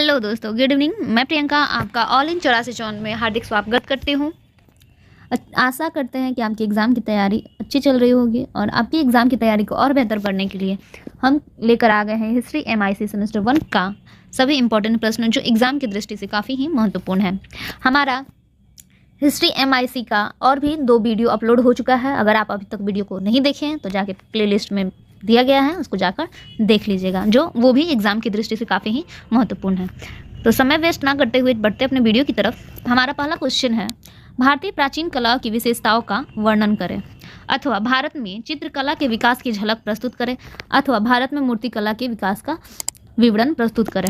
Hello दोस्तों, good evening. मैं प्रियंका आपका ऑल इन 84 में हार्दिक स्वागत करती हूँ। आशा करते हैं कि आपकी एग्ज़ाम की तैयारी अच्छी चल रही होगी और आपकी एग्ज़ाम की तैयारी को और बेहतर करने के लिए हम लेकर आ गए हैं हिस्ट्री MIC सेमेस्टर 1 का सभी इंपॉर्टेंट प्रश्न जो एग्ज़ाम की दृष्टि से काफ़ी ही महत्वपूर्ण है। हमारा हिस्ट्री MIC का और भी 2 वीडियो अपलोड हो चुका है। अगर आप अभी तक वीडियो को नहीं देखे हैं तो जाके प्लेलिस्ट में दिया गया है, उसको जाकर देख लीजिएगा, जो वो भी एग्ज़ाम की दृष्टि से काफ़ी ही महत्वपूर्ण है। तो समय वेस्ट ना करते हुए बढ़ते अपने वीडियो की तरफ। हमारा पहला क्वेश्चन है, भारतीय प्राचीन कलाओं की विशेषताओं का वर्णन करें, अथवा भारत में चित्रकला के विकास की झलक प्रस्तुत करें, अथवा भारत में मूर्तिकला के विकास का विवरण प्रस्तुत करें।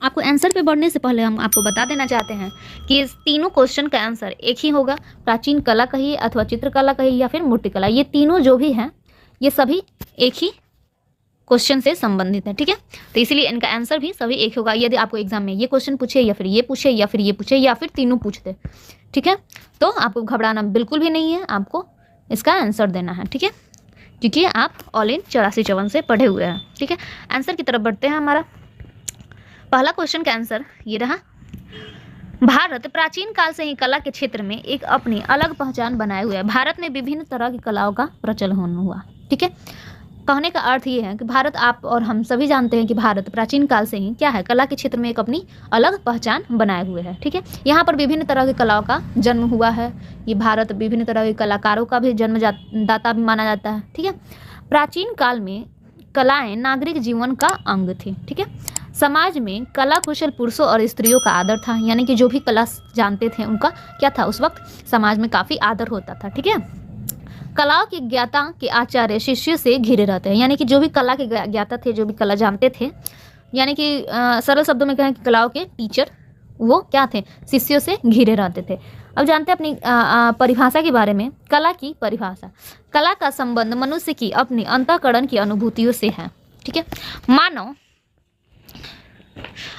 आपको आंसर पे बढ़ने से पहले हम आपको बता देना चाहते हैं कि इस तीनों क्वेश्चन का आंसर एक ही होगा। प्राचीन कला कहिए अथवा चित्रकला कहिए या फिर मूर्तिकला, ये तीनों जो भी हैं ये सभी एक ही क्वेश्चन से संबंधित है, ठीक है। तो इसलिए इनका आंसर भी सभी एक होगा। यदि आपको एग्जाम में ये क्वेश्चन पूछे या फिर ये पूछे या फिर ये पूछे या फिर तीनों पूछते, ठीक है, तो आपको घबराना बिल्कुल भी नहीं है, आपको इसका आंसर देना है, ठीक है, क्योंकि आप ऑल इन 84 से पढ़े हुए हैं, ठीक है। आंसर की तरफ बढ़ते हैं। हमारा पहला क्वेश्चन का आंसर ये रहा, भारत प्राचीन काल से ही कला के क्षेत्र में एक अपनी अलग पहचान बनाए हुए है। भारत में विभिन्न तरह की कलाओं का प्रचलन हुआ, ठीक है। कहने का अर्थ ये है कि भारत, आप और हम सभी जानते हैं कि भारत प्राचीन काल से ही क्या है, कला के क्षेत्र में एक अपनी अलग पहचान बनाए हुए है, ठीक है। यहाँ पर विभिन्न तरह की कलाओं का जन्म हुआ है। ये भारत विभिन्न तरह के कलाकारों का भी जन्मदाता भी माना जाता है, ठीक है। प्राचीन काल में कलाएं नागरिक जीवन का अंग थी, ठीक है। समाज में कला कुशल पुरुषों और स्त्रियों का आदर था, यानी कि जो भी कला जानते थे उनका क्या था, उस वक्त समाज में काफ़ी आदर होता था, ठीक है। कलाओं के ज्ञाता के आचार्य शिष्य से घिरे रहते हैं, यानी कि जो भी कला के ज्ञाता थे, जो भी कला जानते थे, यानी कि सरल शब्दों में कहें कि कलाओं के टीचर वो क्या थे, शिष्यों से घिरे रहते थे। अब जानते हैं अपनी परिभाषा के बारे में। कला की परिभाषा, कला का संबंध मनुष्य की अपनी अंतःकरण की अनुभूतियों से है, ठीक है। मानव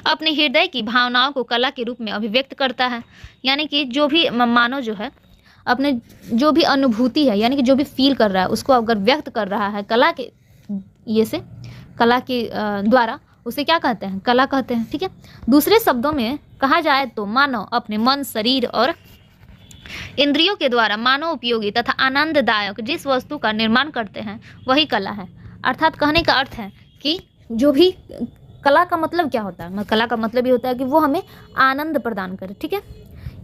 अपने हृदय की भावनाओं को कला के रूप में अभिव्यक्त करता है, यानी कि जो भी मानव जो है अपने जो भी अनुभूति है, यानी कि जो भी फील कर रहा है उसको अगर व्यक्त कर रहा है कला के ये से, कला के द्वारा, उसे क्या कहते हैं, कला कहते हैं, ठीक है। दूसरे शब्दों में कहा जाए तो मानव अपने मन, शरीर और इंद्रियों के द्वारा मानव उपयोगी तथा आनंददायक जिस वस्तु का निर्माण करते हैं वही कला है। अर्थात कहने का अर्थ है कि जो भी कला का मतलब क्या होता है, कला का मतलब ये होता है कि वो हमें आनंद प्रदान करे, ठीक है।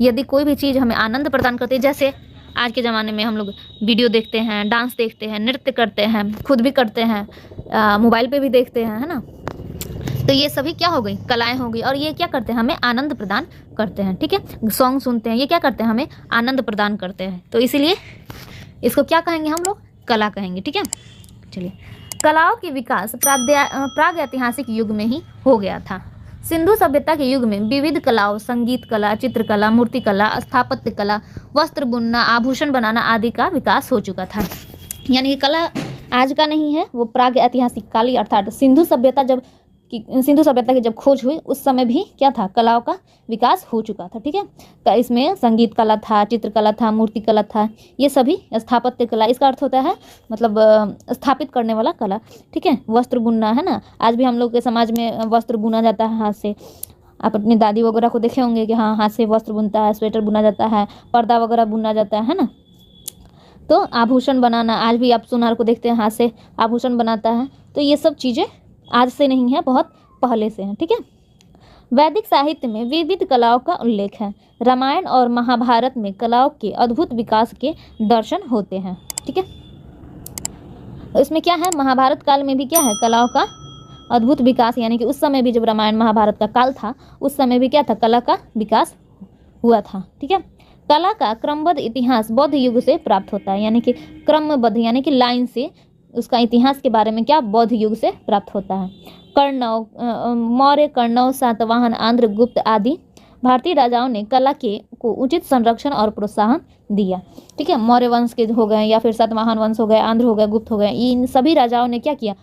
यदि कोई भी चीज़ हमें आनंद प्रदान करती है, जैसे आज के ज़माने में हम लोग वीडियो देखते हैं, डांस देखते हैं, नृत्य करते हैं, खुद भी करते हैं, मोबाइल पे भी देखते हैं, है ना, तो ये सभी क्या हो गई, कलाएं हो गई। और ये क्या करते हैं, हमें आनंद प्रदान करते हैं, ठीक है। सॉन्ग सुनते हैं, ये क्या करते हैं, हमें आनंद प्रदान करते हैं, तो इसीलिए इसको क्या कहेंगे हम लोग, कला कहेंगे, ठीक है। चलिए, कलाओं के विकास प्राग ऐतिहासिक युग में ही हो गया था। सिंधु सभ्यता के युग में विविध कलाओं, संगीत कला, चित्रकला, मूर्तिकला, स्थापत्य कला, वस्त्र बुनना, आभूषण बनाना आदि का विकास हो चुका था। यानी कि कला आज का नहीं है, वो प्राग ऐतिहासिक काल, अर्थात सिंधु सभ्यता की जब खोज हुई उस समय भी क्या था, कलाओं का विकास हो चुका था, ठीक है। इसमें संगीत कला था, चित्रकला था, मूर्तिकला था, ये सभी, स्थापत्य कला, इसका अर्थ होता है मतलब स्थापित करने वाला कला, ठीक है। वस्त्र बुनना, है ना, आज भी हम लोग के समाज में वस्त्र बुना जाता है हाथ से। आप अपनी दादी वगैरह को देखे होंगे कि हाँ, हाथ से वस्त्र बुनता है, स्वेटर बुना जाता है, पर्दा वगैरह बुना जाता है ना। तो आभूषण बनाना, आज भी आप सुनार को देखते हैं हाथ से आभूषण बनाता है। तो ये सब चीज़ें आज से नहीं है, बहुत पहले से हैं, ठीक है। वैदिक साहित्य में विविध कलाओं का उल्लेख है। रामायण और महाभारत में कलाओं के अद्भुत विकास के दर्शन होते हैं, ठीक है। इसमें क्या है, महाभारत काल में भी क्या है, कलाओं का अद्भुत विकास, यानी कि उस समय भी जब रामायण महाभारत का काल था उस समय भी क्या था, कला का विकास हुआ था, ठीक है। कला का क्रमबद्ध इतिहास बौद्ध युग से प्राप्त होता है, यानी कि क्रमबद्ध यानी कि लाइन से उसका इतिहास के बारे में क्या, बौद्ध युग से प्राप्त होता है। कर्णव, मौर्य, कर्णव, सातवाहन, आंध्र, गुप्त आदि भारतीय राजाओं ने कला को उचित संरक्षण और प्रोत्साहन दिया, ठीक है। मौर्य वंश के हो गए या फिर सातवाहन वंश हो गए, आंध्र हो गए, गुप्त हो गए, इन सभी राजाओं ने क्या किया,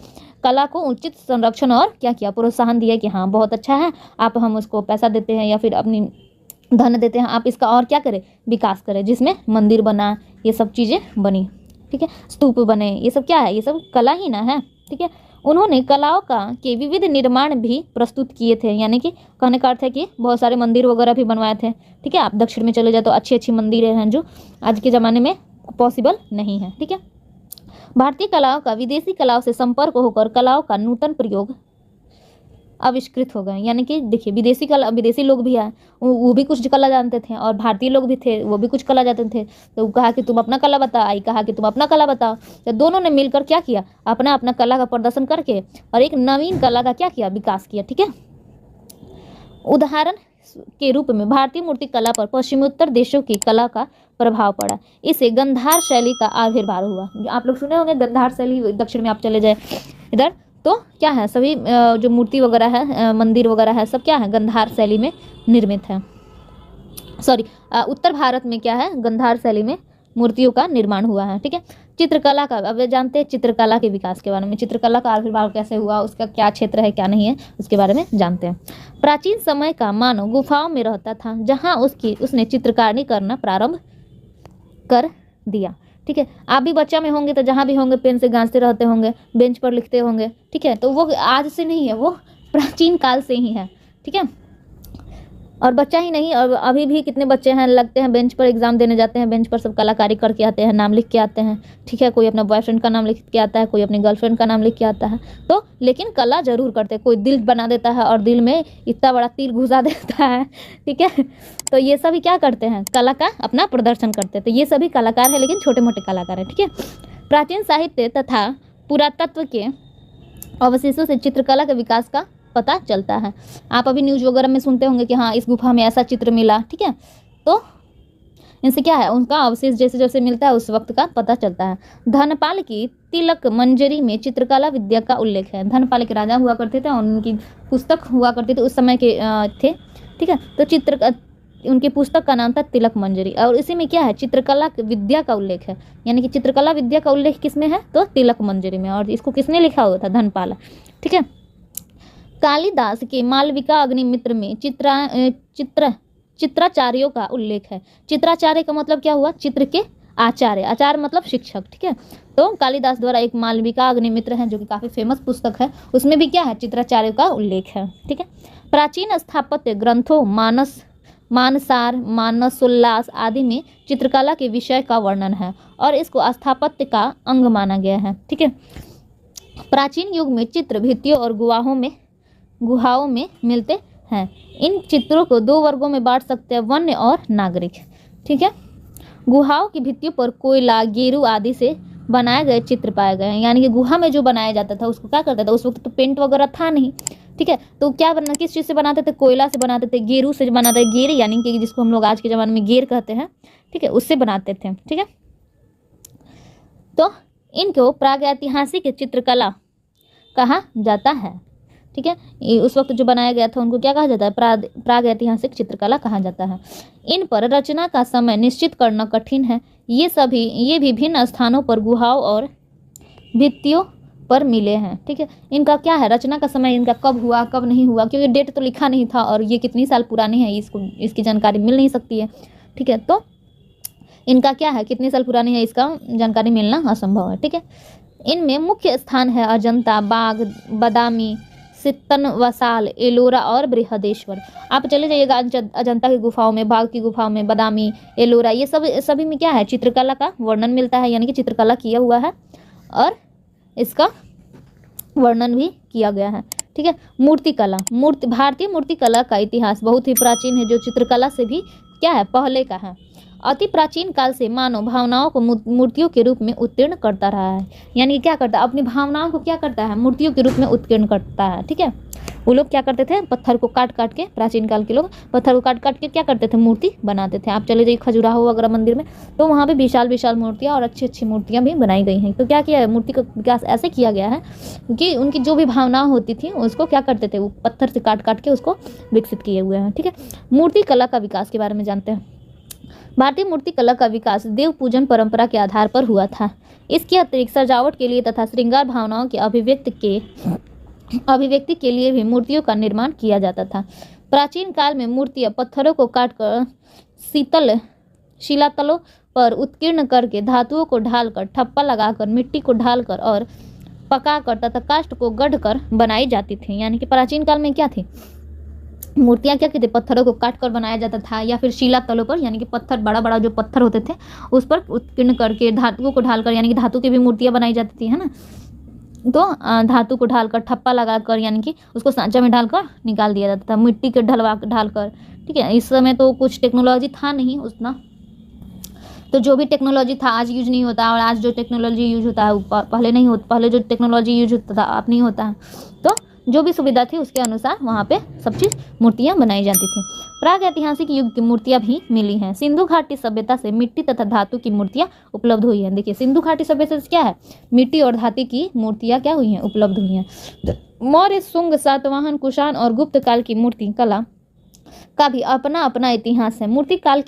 कला को उचित संरक्षण और क्या किया, प्रोत्साहन दिया कि हाँ बहुत अच्छा है, आप, हम उसको पैसा देते हैं या फिर अपनी धन देते हैं, आप इसका और क्या करें, विकास करें, जिसमें मंदिर बना, ये सब चीज़ें बनी, ठीक है, स्तूप बने, ये सब क्या है, ये सब कला ही ना है, ठीक है। उन्होंने कलाओं का के विविध निर्माण भी प्रस्तुत किए थे, यानी कि कहने का अर्थ है कि बहुत सारे मंदिर वगैरह भी बनवाए थे। ठीक है, आप दक्षिण में चले जाए तो अच्छी अच्छी मंदिरें हैं जो आज के ज़माने में पॉसिबल नहीं है। ठीक है, भारतीय कलाओं का विदेशी कलाओं से संपर्क होकर कलाओं का नूतन प्रयोग आविष्कृत हो गए। यानी कि देखिए, विदेशी लोग भी आए, वो भी कुछ कला जानते थे, और भारतीय लोग भी थे, वो भी कुछ कला जानते थे। तो कहा कि तुम अपना कला बताओ, आई कहा कि तुम अपना कला बताओ। तो दोनों ने मिलकर क्या किया, अपना अपना कला का प्रदर्शन करके और एक नवीन कला का क्या किया, विकास किया। ठीक है, उदाहरण के रूप में भारतीय मूर्ति कला पर पश्चिमोत्तर देशों की कला का प्रभाव पड़ा। इसे गंधार शैली का आविर्भाव हुआ। आप लोग सुने होंगे गंधार शैली, दक्षिण में आप चले जाए इधर तो क्या है, सभी जो मूर्ति वगैरह है, मंदिर वगैरह है, सब क्या है, गंधार शैली में निर्मित है। सॉरी, उत्तर भारत में क्या है, गंधार शैली में मूर्तियों का निर्माण हुआ है। ठीक है, चित्रकला का, अब जानते हैं चित्रकला के विकास के बारे में, चित्रकला का आविर्भाव कैसे हुआ, उसका क्या क्षेत्र है क्या नहीं है, उसके बारे में जानते हैं। प्राचीन समय का मानव गुफाओं में रहता था, जहाँ उसने चित्रकारी करना प्रारंभ कर दिया। ठीक है, आप भी बच्चा में होंगे तो जहाँ भी होंगे पेन से गांजते रहते होंगे, बेंच पर लिखते होंगे। ठीक है, तो वो आज से नहीं है, वो प्राचीन काल से ही है। ठीक है, और बच्चा ही नहीं, और अभी भी कितने बच्चे हैं लगते हैं बेंच पर एग्जाम देने जाते हैं, बेंच पर सब कलाकारी करके आते हैं, नाम लिख के आते हैं। ठीक है, कोई अपना बॉयफ्रेंड का नाम लिख के आता है, कोई अपनी गर्लफ्रेंड का नाम लिख के आता है। तो लेकिन कला जरूर करते हैं, कोई दिल बना देता है और दिल में इतना बड़ा तीर घुसा देता है। ठीक है, तो ये सभी क्या करते हैं, कला का अपना प्रदर्शन करते हैं। तो ये सभी कलाकार हैं, लेकिन छोटे मोटे कलाकार हैं। ठीक है, प्राचीन साहित्य तथा पुरातत्व के अवशेषों से चित्रकला के विकास का पता चलता है। आप अभी न्यूज़ वगैरह में सुनते होंगे कि हाँ इस गुफा में ऐसा चित्र मिला। ठीक है, तो इनसे क्या है, उनका अवशेष जैसे जैसे मिलता है उस वक्त का पता चलता है। धनपाल की तिलक मंजरी में चित्रकला विद्या का उल्लेख है। धनपाल के राजा हुआ करते थे और उनकी पुस्तक हुआ करती थी, उस समय के थे। ठीक है, तो उनकी पुस्तक का नाम था तिलक मंजरी, और इसी में क्या है, चित्रकला विद्या का उल्लेख है। यानी कि चित्रकला विद्या का उल्लेख किस में है, तो तिलक मंजरी में, और इसको किसने लिखा हुआ था, धनपाल। ठीक है, कालिदास के मालविका अग्निमित्र में चित्राचार्यों का उल्लेख है। चित्राचार्य का मतलब क्या हुआ, चित्र के आचार्य, आचार्य मतलब शिक्षक। ठीक है, तो कालिदास द्वारा एक मालविका अग्निमित्र है जो कि काफी फेमस पुस्तक है, उसमें भी क्या है, चित्राचार्य का उल्लेख है। ठीक है, प्राचीन स्थापत्य ग्रंथों मानसार, मानसोल्लास आदि में चित्रकला के विषय का वर्णन है और इसको स्थापत्य का अंग माना गया है। ठीक है, प्राचीन युग में चित्र भित्तियों और गुहाओं में मिलते हैं। इन चित्रों को दो वर्गों में बांट सकते हैं, वन्य और नागरिक। ठीक है, गुहाओं की भित्तियों पर कोयला, गेरू आदि से बनाए गए चित्र पाए गए हैं। यानी कि गुहा में जो बनाया जाता था उसको क्या करता था, उस वक्त तो पेंट वगैरह था नहीं। ठीक है, तो क्या बनना, किस चीज़ से बनाते थे, कोयला से बनाते थे, गेरू से बनाते थे, गेर यानी कि जिसको हम लोग आज के ज़माने में गेर कहते हैं। ठीक है, उससे बनाते थे। ठीक है, तो इनको प्रागैतिहासिक चित्रकला कहा जाता है। ठीक है, उस वक्त जो बनाया गया था उनको क्या कहा जाता है, प्रागैतिहासिक चित्रकला कहा जाता है। इन पर रचना का समय निश्चित करना कठिन है। ये भी भिन्न स्थानों पर गुहाओं और भित्तियों पर मिले हैं। ठीक है, इनका क्या है, रचना का समय इनका कब हुआ कब नहीं हुआ, क्योंकि डेट तो लिखा नहीं था और ये कितनी साल पुरानी है इसकी जानकारी मिल नहीं सकती है। ठीक है, तो इनका क्या है, कितने साल पुरानी है, इसका जानकारी मिलना असंभव है। ठीक है, इनमें मुख्य स्थान है अजंता, बाघ, बादामी, सित्तन वसाल, एलोरा और बृहदेश्वर। आप चले जाइएगा अजंता की गुफाओं में, बाघ की गुफाओं में, बादामी, एलोरा, ये सभी में क्या है, चित्रकला का वर्णन मिलता है। यानी कि चित्रकला किया हुआ है और इसका वर्णन भी किया गया है। ठीक है, भारतीय मूर्ति कला का इतिहास बहुत ही प्राचीन है, जो चित्रकला से भी क्या है, पहले का है। अति प्राचीन काल से मानव भावनाओं को मूर्तियों के रूप में उत्कीर्ण करता रहा है। यानी कि क्या करता है, अपनी भावनाओं को क्या करता है, मूर्तियों के रूप में उत्कीर्ण करता है। ठीक है, वो लोग क्या करते थे, पत्थर को काट काट के, प्राचीन काल के लोग पत्थर को काट काट के क्या करते थे, मूर्ति बनाते थे। आप चले जाइए खजुराहो वगैरह मंदिर में, तो वहाँ पे विशाल विशाल मूर्तियाँ और अच्छी अच्छी मूर्तियाँ भी बनाई गई हैं। तो क्या किया है, मूर्ति का विकास ऐसे किया गया है कि उनकी जो भी भावना होती थी उसको क्या करते थे, वो पत्थर से काट काट के उसको विकसित किए हुए हैं। ठीक है, मूर्ति कला का विकास के बारे में जानते हैं। भारतीय मूर्ति कला का विकास देव पूजन परंपरा के आधार पर हुआ था। इसके अतिरिक्त सजावट के लिए तथा श्रृंगार भावनाओं के अभिव्यक्ति के लिए भी मूर्तियों का निर्माण किया जाता था। प्राचीन काल में मूर्तियां पत्थरों को काटकर शिलातलों पर उत्कीर्ण करके, धातुओं को ढालकर, ठप्पा लगाकर, मिट्टी को ढालकर और पका कर तथा काष्ठ को गढ़ कर बनाई जाती थी। यानी कि प्राचीन काल में क्या थी, मूर्तियां क्या कहते, पत्थरों को काट कर बनाया जाता था, या फिर शिला तलों पर, यानी कि पत्थर, बड़ा बड़ा जो पत्थर होते थे उस पर उत्कीर्ण करके धातुओं को ढालकर, यानी कि धातु की भी मूर्तियां बनाई जाती थी, है ना। तो धातु को ढालकर, ठप्पा लगाकर, यानी कि उसको सांचा में डालकर निकाल दिया जाता था, मिट्टी के ढालकर। ठीक है, इस समय तो कुछ टेक्नोलॉजी था नहीं उतना, तो जो भी टेक्नोलॉजी था आज यूज नहीं होता, और आज जो टेक्नोलॉजी यूज होता है पहले नहीं होता, पहले जो टेक्नोलॉजी यूज होता था अब नहीं होता है। तो जो भी सुविधा थी उसके अनुसार वहाँ पे सब चीज़ मूर्तियाँ बनाई जाती थी। प्राग ऐतिहासिक युग की मूर्तियाँ भी मिली हैं। सिंधु घाटी सभ्यता से मिट्टी तथा धातु की मूर्तियाँ उपलब्ध हुई हैं। देखिए, सिंधु घाटी सभ्यता से क्या है, मिट्टी और धातु की मूर्तियाँ क्या हुई हैं, उपलब्ध हुई हैं। मौर्य, शुंग, सातवाहन, कुषाण और गुप्त काल की मूर्ति कला का भी अपना अपना इतिहास है। मूर्ति कला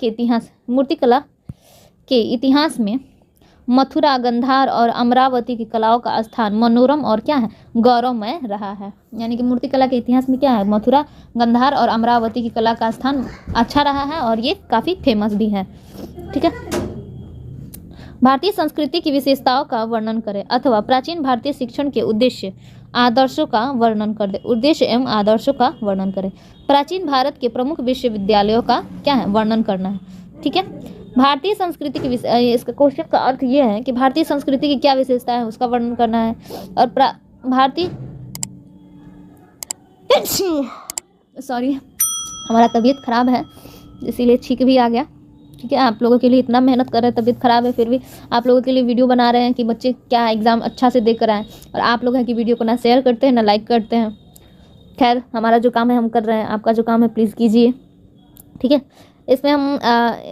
के इतिहास में मथुरा, गंधार और अमरावती की कलाओं का स्थान मनोरम और क्या है, गौरवमय रहा है। यानी कि मूर्ति कला के इतिहास में क्या है, मथुरा, गंधार और अमरावती की कला का स्थान अच्छा रहा है और ये काफ़ी फेमस भी है। ठीक है, भारतीय संस्कृति की विशेषताओं का वर्णन करें, अथवा प्राचीन भारतीय शिक्षण के उद्देश्य आदर्शों का वर्णन कर दे। उद्देश्य एवं आदर्शों का वर्णन करें। प्राचीन भारत के प्रमुख विश्वविद्यालयों का क्या है, वर्णन करना है। ठीक है, भारतीय संस्कृति की इसका क्वेश्चन का अर्थ ये है कि भारतीय संस्कृति की क्या विशेषता है उसका वर्णन करना है। और भारतीय सॉरी हमारा तबीयत खराब है इसीलिए छींक भी आ गया। ठीक है, आप लोगों के लिए इतना मेहनत कर रहे हैं, तबीयत खराब है फिर भी आप लोगों के लिए वीडियो बना रहे हैं कि बच्चे क्या एग्ज़ाम अच्छा से दे कर आएँ, और आप लोग हैं कि वीडियो को ना शेयर करते हैं ना लाइक करते हैं। खैर, हमारा जो काम है हम कर रहे हैं, आपका जो काम है प्लीज़ कीजिए। ठीक है, इसमें हम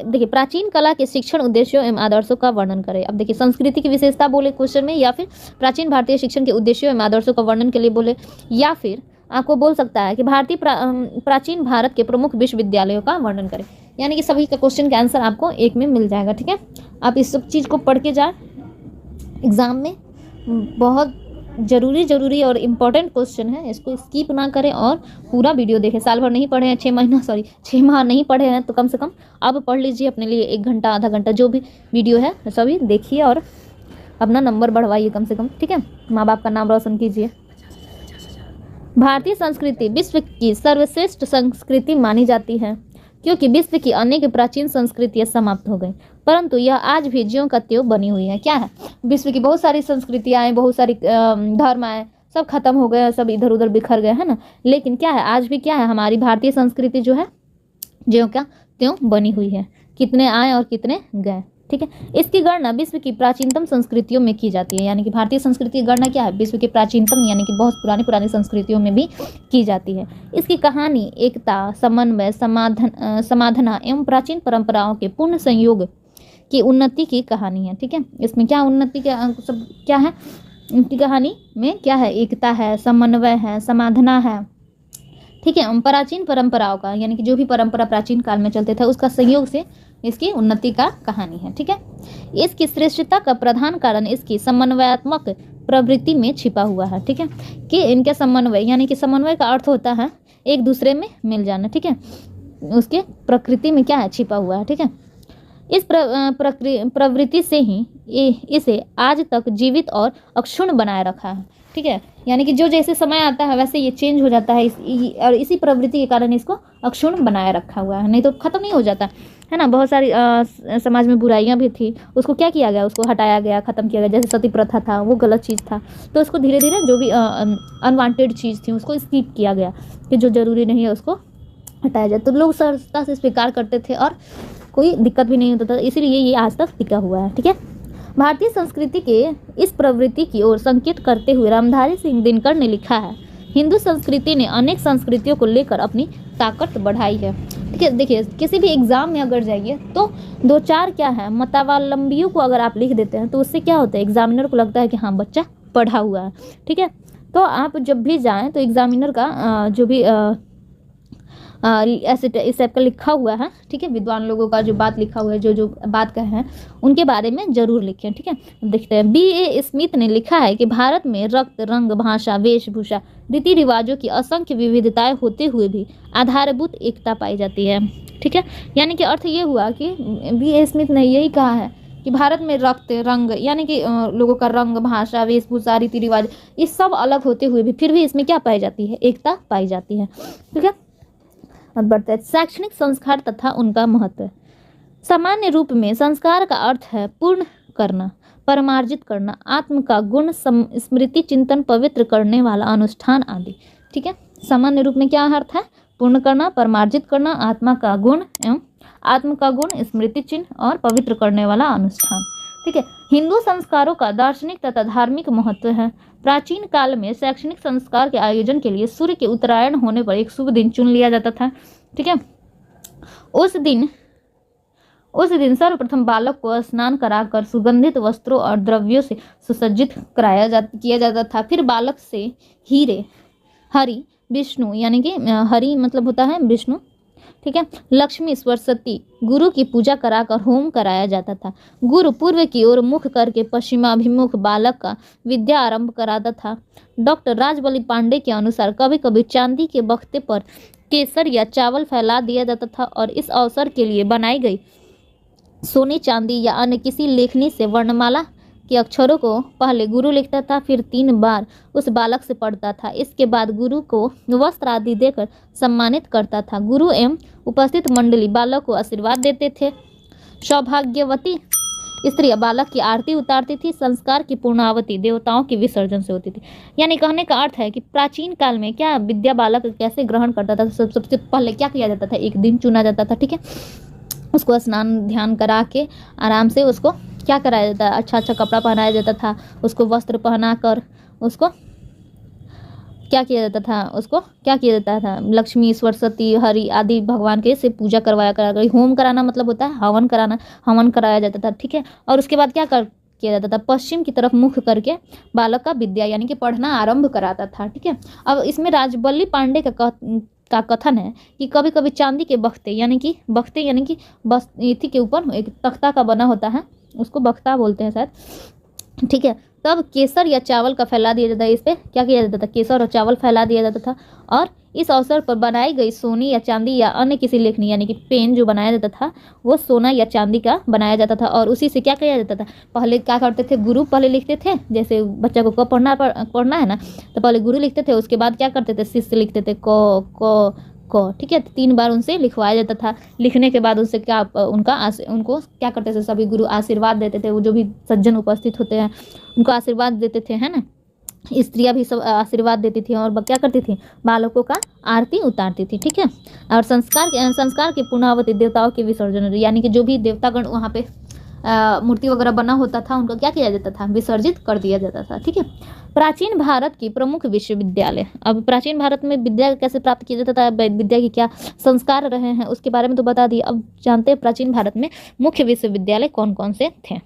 देखिए, प्राचीन कला के शिक्षण उद्देश्यों एवं आदर्शों का वर्णन करें। अब देखिए, संस्कृति की विशेषता बोले क्वेश्चन में, या फिर प्राचीन भारतीय शिक्षण के उद्देश्यों एवं आदर्शों का वर्णन के लिए बोले, या फिर आपको बोल सकता है कि प्राचीन भारत के प्रमुख विश्वविद्यालयों का वर्णन करें। यानी कि सभी का क्वेश्चन का आंसर आपको एक में मिल जाएगा। ठीक है, आप इस सब चीज़ को पढ़ के जाए, एग्ज़ाम में बहुत ज़रूरी और इम्पोर्टेंट क्वेश्चन है, इसको स्किप ना करें और पूरा वीडियो देखें। साल भर नहीं पढ़े हैं, 6 माह नहीं पढ़े हैं तो कम से कम अब पढ़ लीजिए अपने लिए 1 घंटा आधा घंटा जो भी वीडियो है सभी देखिए और अपना नंबर बढ़वाइए कम से कम। ठीक है, माँ बाप का नाम रोशन कीजिए। भारतीय संस्कृति विश्व की सर्वश्रेष्ठ संस्कृति मानी जाती है, क्योंकि विश्व की अनेक प्राचीन संस्कृतियाँ समाप्त हो गई, परंतु यह आज भी ज्यों का त्यों बनी हुई है। क्या है, विश्व की बहुत सारी संस्कृतियाँ आए, बहुत सारी धर्म आए, सब खत्म हो गए, सब इधर उधर बिखर गए, है ना। लेकिन क्या है, आज भी क्या है, हमारी भारतीय संस्कृति जो है ज्यों का त्यों बनी हुई है। कितने आए और कितने गए। ठीक है, इसकी गणना विश्व की प्राचीनतम संस्कृतियों में की जाती है। यानी कि भारतीय संस्कृति की गणना क्या है, विश्व की प्राचीनतम यानी कि बहुत पुरानी संस्कृतियों में भी की जाती है। इसकी कहानी एकता, समन्वय, समाधान एवं प्राचीन परंपराओं के पूर्ण संयोग की उन्नति की कहानी है। ठीक है, इसमें क्या उन्नति सब क्या है, इनकी कहानी में क्या है, एकता है, समन्वय है, समाधान है। ठीक है, प्राचीन परंपराओं का यानी कि जो भी परंपरा प्राचीन काल में चलते थे उसका संयोग से इसकी उन्नति का कहानी है। ठीक है, इसकी श्रेष्ठता का प्रधान कारण इसकी समन्वयात्मक प्रवृत्ति में छिपा हुआ है। ठीक है, कि इनके समन्वय यानी कि समन्वय का अर्थ होता है एक दूसरे में मिल जाना। ठीक है, उसके प्रकृति में क्या है, छिपा हुआ है। ठीक है, इस प्रवृत्ति से ही इसे आज तक जीवित और अक्षुण्ण बनाए रखा है। ठीक है, यानी कि जो जैसे समय आता है वैसे ये चेंज हो जाता है, और इसी प्रवृत्ति के कारण इसको अक्षुण्ण बनाए रखा हुआ है, नहीं तो खत्म नहीं हो जाता है ना। बहुत सारी समाज में बुराइयां भी थी, उसको क्या किया गया, उसको हटाया गया, ख़त्म किया गया। जैसे सती प्रथा था, वो गलत चीज़ था, तो उसको धीरे धीरे जो भी अनवांटेड चीज़ थी उसको स्किप किया गया, कि जो ज़रूरी नहीं है उसको हटाया जाए। तो लोग सरलता से स्वीकार करते थे और कोई दिक्कत भी नहीं होता था, इसीलिए ये आज तक टिका हुआ है। ठीक है, भारतीय संस्कृति के इस प्रवृत्ति की ओर संकेत करते हुए रामधारी सिंह दिनकर ने लिखा है, हिंदू संस्कृति ने अनेक संस्कृतियों को लेकर अपनी ताकत बढ़ाई है। ठीक है, देखिए किसी भी एग्जाम में अगर जाइए तो 2-4 क्या है मतावलंबियों को अगर आप लिख देते हैं तो उससे क्या होता है, एग्जामिनर को लगता है कि हाँ बच्चा पढ़ा हुआ है। ठीक है, तो आप जब भी जाएँ तो एग्जामिनर का जो भी ऐसे इस टाइप का लिखा हुआ है, ठीक है, विद्वान लोगों का जो बात लिखा हुआ है, जो बात कहे हैं उनके बारे में जरूर लिखें। ठीक है, देखते हैं B.A. स्मिथ ने लिखा है कि भारत में रक्त, रंग, भाषा, वेशभूषा, रीति रिवाजों की असंख्य विविधताएं होते हुए भी आधारभूत एकता पाई जाती है। ठीक है, यानी कि अर्थ ये हुआ कि B.A. स्मिथ ने यही कहा है कि भारत में रक्त, रंग यानी कि लोगों का रंग, भाषा, वेशभूषा, रीति रिवाज, ये सब अलग होते हुए भी फिर भी इसमें क्या पाई जाती है, एकता पाई जाती है। ठीक है, अब बढ़ते हैं शैक्षणिक संस्कार तथा उनका महत्व। सामान्य रूप में संस्कार का अर्थ है पूर्ण करना, परमार्जित करना, आत्म का गुण, स्मृति, चिंतन, पवित्र करने वाला अनुष्ठान आदि। ठीक है, सामान्य रूप में क्या अर्थ है, पूर्ण करना, परमार्जित करना, आत्मा का गुण एवं आत्म का गुण, स्मृति चिन्ह और पवित्र करने वाला अनुष्ठान। ठीक है, हिंदू संस्कारों का दार्शनिक तथा धार्मिक महत्व है। प्राचीन काल में शैक्षणिक संस्कार के आयोजन के लिए सूर्य के उत्तरायण होने पर एक शुभ दिन चुन लिया जाता था। ठीक है, उस दिन सर्वप्रथम बालक को स्नान कराकर सुगंधित वस्त्रों और द्रव्यों से सुसज्जित किया जाता था। फिर बालक से हरि, विष्णु यानी कि हरि मतलब होता है विष्णु, ठीक है, लक्ष्मी, सरस्वती, गुरु की पूजा कराकर होम कराया जाता था। गुरु पूर्व की ओर मुख करके पश्चिमाभिमुख बालक का विद्या आरंभ कराता था। डॉक्टर राजबली पांडे के अनुसार कभी कभी चांदी के बख्ते पर केसर या चावल फैला दिया जाता था और इस अवसर के लिए बनाई गई सोने, चांदी या अन्य किसी लेखनी से वर्णमाला के अक्षरों को पहले गुरु लिखता था, फिर 3 बार उस बालक से पढ़ता था। इसके बाद गुरु को वस्त्र आदि देकर सम्मानित करता था। गुरु एवं उपस्थित मंडली बालक को आशीर्वाद देते थे। सौभाग्यवती स्त्रियां बालक की आरती उतारती थी। संस्कार की पूर्णावती देवताओं के विसर्जन से होती थी। यानी कहने का अर्थ है कि प्राचीन काल में क्या विद्या बालक कैसे ग्रहण करता था, सबसे पहले क्या किया जाता था, एक दिन चुना जाता था। ठीक है, उसको स्नान ध्यान करा के आराम से उसको क्या कराया जाता है, अच्छा कपड़ा पहनाया जाता था, उसको वस्त्र पहना कर उसको क्या किया जाता था, लक्ष्मी, सरस्वती, हरि आदि भगवान के से पूजा करवाया करा। होम कराना मतलब होता है हवन कराया जाता था। ठीक है, और उसके बाद किया जाता था, पश्चिम की तरफ मुख करके बालक का विद्या यानी कि पढ़ना आरंभ कराता था। ठीक है, अब इसमें राजबल्ली पांडे का कथन है कि कभी कभी चांदी के बख्ते यानी कि बस इथी के ऊपर एक तख्ता का बना होता है, उसको बख्ता बोलते हैं शायद। ठीक है, तब केसर या चावल का फैला दिया जाता है। इस पर क्या किया जाता था, केसर और चावल फैला दिया जाता था और इस अवसर पर बनाई गई सोने या चांदी या अन्य किसी लेखनी यानी कि पेन जो बनाया जाता था वो सोना या चांदी का बनाया जाता था और उसी से क्या किया जाता था, पहले क्या करते थे, गुरु पहले लिखते थे। जैसे बच्चा को पढ़ना है ना, तो पहले गुरु लिखते थे, उसके बाद क्या करते थे, शिष्य लिखते थे क ठीक है, 3 बार उनसे लिखवाया जाता था। लिखने के बाद उनसे उनको क्या करते थे, सभी गुरु आशीर्वाद देते थे। वो जो भी सज्जन उपस्थित होते हैं उनको आशीर्वाद देते थे, है ना। स्त्रियां भी सब आशीर्वाद देती थी और क्या करती थी, बालकों का आरती उतारती थी। ठीक है, और संस्कार की पूर्णावती देवताओं के विसर्जन यानी कि जो भी देवतागण वहाँ पे मूर्ति वगैरह बना होता था उनका क्या किया जाता था, विसर्जित कर दिया जाता था। ठीक है, प्राचीन भारत की प्रमुख विश्वविद्यालय। अब प्राचीन भारत में विद्या कैसे प्राप्त किया जाता था, विद्या के क्या संस्कार रहे हैं उसके बारे में तो बता दिए। अब जानते हैं प्राचीन भारत में मुख्य विश्वविद्यालय कौन कौन से थे।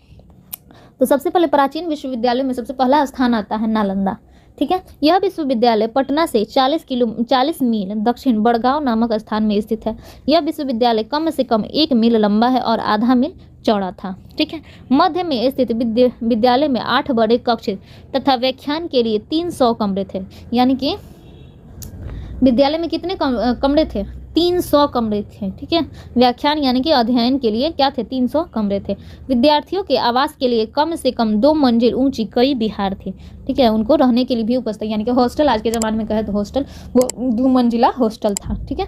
तो सबसे पहले प्राचीन विश्वविद्यालय में सबसे पहला स्थान आता है नालंदा। ठीक है, यह विश्वविद्यालय पटना से 40 मील दक्षिण बड़गांव नामक स्थान में स्थित है। यह विश्वविद्यालय कम से कम 1 मील लंबा है और आधा मील चौड़ा था। ठीक है, मध्य में स्थित विद्यालय में 8 बड़े कक्ष तथा व्याख्यान के लिए 300 कमरे थे। यानी कि विद्यालय में कितने कमरे थे, 300 कमरे थे। ठीक है, व्याख्यान यानी कि अध्ययन के लिए क्या थे, 300 कमरे थे। विद्यार्थियों के आवास के लिए कम से कम 2 मंजिल ऊंची कई विहार थे। ठीक है, उनको रहने के लिए भी उपस्थित यानी कि हॉस्टल, आज के ज़माने में कहे तो हॉस्टल, वो 2 मंजिला हॉस्टल था। ठीक है,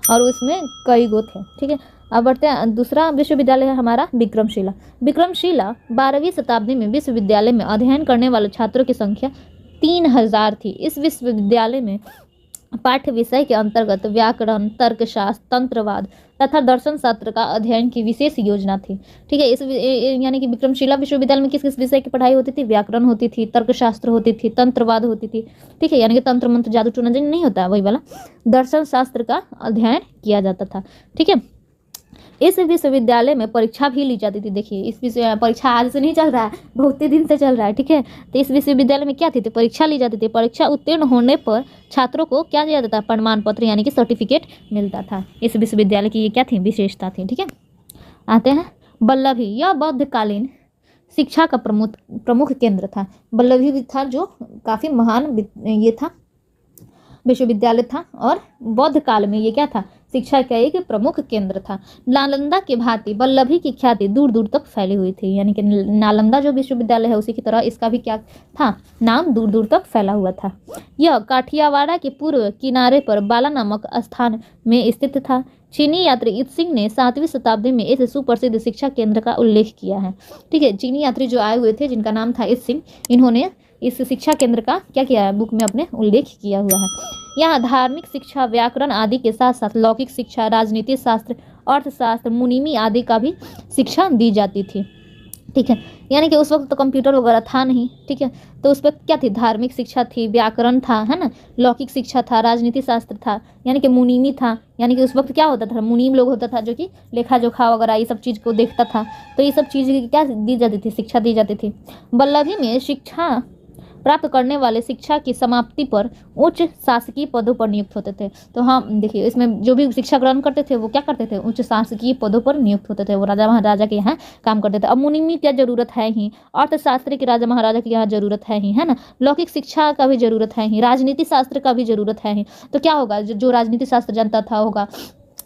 और उसमें कई गो थे। ठीक है, अब बढ़ते हैं, दूसरा विश्वविद्यालय है हमारा विक्रमशिला। 12वीं शताब्दी में विश्वविद्यालय में अध्ययन करने वाले छात्रों की संख्या 3000 थी। इस विश्वविद्यालय में पाठ्य विषय के अंतर्गत व्याकरण, तर्कशास्त्र, तंत्रवाद तथा दर्शन शास्त्र का अध्ययन की विशेष योजना थी। ठीक है, इस यानी कि विक्रमशिला विश्वविद्यालय में किस किस विषय की पढ़ाई होती थी, व्याकरण होती थी, तर्कशास्त्र होती थी, तंत्रवाद होती थी। ठीक है, यानी कि तंत्र मंत्र जादू टोना नहीं होता वही वाला, दर्शन शास्त्र का अध्ययन किया जाता था। ठीक है, इस विश्वविद्यालय में परीक्षा भी ली जाती थी। देखिए, इस विषय परीक्षा आज से नहीं चल रहा है, बहुत दिन से चल रहा है। ठीक है, तो इस विश्वविद्यालय में क्या थी, तो परीक्षा ली जाती थी। परीक्षा उत्तीर्ण होने पर छात्रों को क्या दिया जाता था, प्रमाण पत्र यानी कि सर्टिफिकेट मिलता था। इस विश्वविद्यालय की ये क्या थी, विशेषता थी। ठीक है, आते हैं वल्लभी। यह बौद्धकालीन शिक्षा का प्रमुख केंद्र था। वल्लभी था जो काफ़ी महान ये था, विश्वविद्यालय था और बौद्ध काल में ये क्या था, शिक्षा का एक प्रमुख केंद्र था। नालंदा के भांति वल्लभी की ख्याति दूर दूर तक फैली हुई थी, यानी कि नालंदा जो विश्वविद्यालय है उसी की तरह इसका भी क्या था, नाम दूर दूर तक फैला हुआ था। यह काठियावाड़ के पूर्व किनारे पर बाला नामक स्थान में स्थित था। चीनी यात्री इत्सिंग ने 7वीं शताब्दी में इस सुप्रसिद्ध शिक्षा केंद्र का उल्लेख किया है। ठीक है, चीनी यात्री जो आए हुए थे जिनका नाम था इत्सिंग, इन्होंने इस शिक्षा केंद्र का क्या किया है, बुक में अपने उल्लेख किया हुआ है। यहाँ धार्मिक शिक्षा, व्याकरण आदि के साथ साथ लौकिक शिक्षा, राजनीति शास्त्र, अर्थशास्त्र, मुनीमी आदि का भी शिक्षा दी जाती थी। ठीक है, यानी कि उस वक्त तो कंप्यूटर वगैरह था नहीं। ठीक है, तो उस वक्त क्या थी, धार्मिक शिक्षा थी, व्याकरण था, है ना, लौकिक शिक्षा था, राजनीति शास्त्र था, यानी कि मुनीमी था, यानी कि उस वक्त क्या होता था, मुनीम लोग होता था जो कि लेखा जोखा वगैरह ये सब चीज़ को देखता था। तो ये सब चीज़ क्या दी जाती थी, शिक्षा दी जाती थी। वल्लभी में शिक्षा प्राप्त करने वाले शिक्षा की समाप्ति पर उच्च शासकीय पदों पर नियुक्त होते थे। तो हम देखिए इसमें जो भी शिक्षा ग्रहण करते थे वो क्या करते थे, उच्च शासकीय पदों पर नियुक्त होते थे, वो राजा महाराजा के यहाँ काम करते थे। अब मुनीमी की जरूरत है ही, अर्थशास्त्र की राजा महाराजा की यहाँ जरूरत है ही, है ना, लौकिक शिक्षा का भी जरूरत है ही, राजनीति शास्त्र का भी जरूरत है ही। तो क्या होगा, जो राजनीति शास्त्र जानता था होगा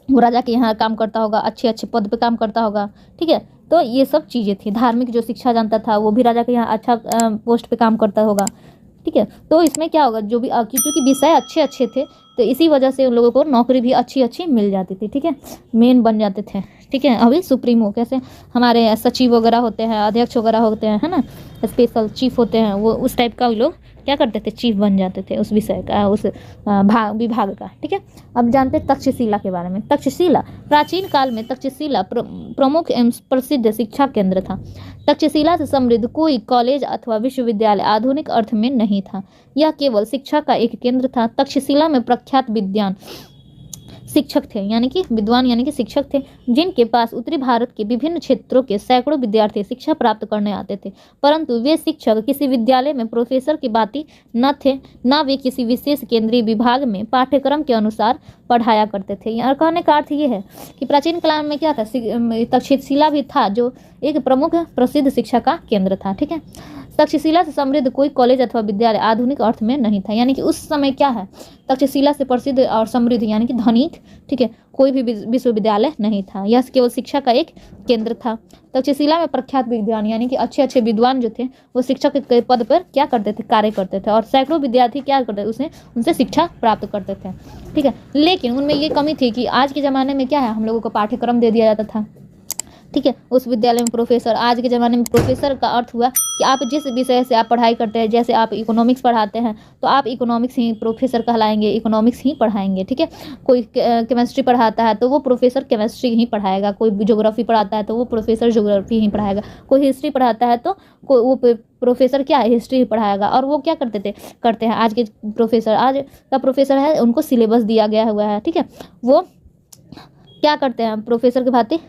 वो राजा के यहाँ काम करता होगा, अच्छे अच्छे पद पे काम करता होगा। ठीक है, तो ये सब चीज़ें थी। धार्मिक जो शिक्षा जानता था वो भी राजा के यहाँ अच्छा पोस्ट पे काम करता होगा। ठीक है, तो इसमें क्या होगा, जो भी क्योंकि विषय अच्छे अच्छे थे तो इसी वजह से उन लोगों को नौकरी भी अच्छी अच्छी मिल जाती थी। ठीक है, मेन बन जाते थे। ठीक है, अभी सुप्रीमो कैसे हमारे सचिव वगैरह होते हैं, अध्यक्ष वगैरह होते हैं, है ना, स्पेशल चीफ होते हैं, वो उस टाइप का लोग क्या करते थे, चीफ बन जाते थे उस विषय का, उस विभाग का। ठीक है, अब जानते हैं तक्षशिला के बारे में। तक्षशिला प्राचीन काल में तक्षशिला प्रमुख एवं प्रसिद्ध शिक्षा केंद्र था। तक्षशिला से समृद्ध कोई कॉलेज अथवा विश्वविद्यालय आधुनिक अर्थ में नहीं था, यह केवल शिक्षा का एक केंद्र था। तक्षशिला में प्रख्यात विद्वान शिक्षक थे, यानी कि विद्वान यानी कि शिक्षक थे, जिनके पास उत्तरी भारत के विभिन्न क्षेत्रों के सैकड़ों विद्यार्थी शिक्षा प्राप्त करने आते थे। परंतु वे शिक्षक किसी विद्यालय में प्रोफेसर की भांति न थे, न वे किसी विशेष केंद्रीय विभाग में पाठ्यक्रम के अनुसार पढ़ाया करते थे। यहाँ कहने का अर्थ ये है कि प्राचीन काल में क्या था, तक्षशिला भी था जो एक प्रमुख प्रसिद्ध शिक्षा का केंद्र था। ठीक है, तक्षशिला से समृद्ध कोई कॉलेज अथवा विद्यालय आधुनिक अर्थ में नहीं था, यानी कि उस समय क्या है, तक्षशिला से प्रसिद्ध और समृद्ध यानी कि धनिक, ठीक है, कोई भी विश्वविद्यालय नहीं था, यह केवल शिक्षा का एक केंद्र था। तक्षशिला में प्रख्यात विद्वान यानी कि अच्छे अच्छे विद्वान जो थे वो शिक्षक के पद पर क्या करते थे, कार्य करते थे, और सैकड़ों विद्यार्थी क्या करते थे, उनसे शिक्षा प्राप्त करते थे। ठीक है, लेकिन उनमें ये कमी थी कि आज के ज़माने में क्या है, हम लोगों को पाठ्यक्रम दे दिया जाता था। ठीक है, उस विद्यालय में प्रोफेसर, आज के ज़माने में प्रोफेसर का अर्थ हुआ कि आप जिस विषय से आप पढ़ाई करते हैं, जैसे आप इकोनॉमिक्स पढ़ाते हैं तो आप इकोनॉमिक्स ही प्रोफेसर कहलाएंगे, इकोनॉमिक्स ही पढ़ाएंगे। ठीक है, कोई केमिस्ट्री पढ़ाता है तो वो प्रोफेसर केमिस्ट्री ही पढ़ाएगा, कोई ज्योग्राफी पढ़ाता है तो वो प्रोफेसर ज्योग्राफी ही पढ़ाएगा, कोई हिस्ट्री पढ़ाता है तो वो प्रोफेसर क्या है, हिस्ट्री ही पढ़ाएगा। और वो क्या करते हैं आज के प्रोफेसर, आज का प्रोफेसर है उनको सिलेबस दिया गया हुआ है। ठीक है, वो क्या करते हैं, प्रोफेसर की भांति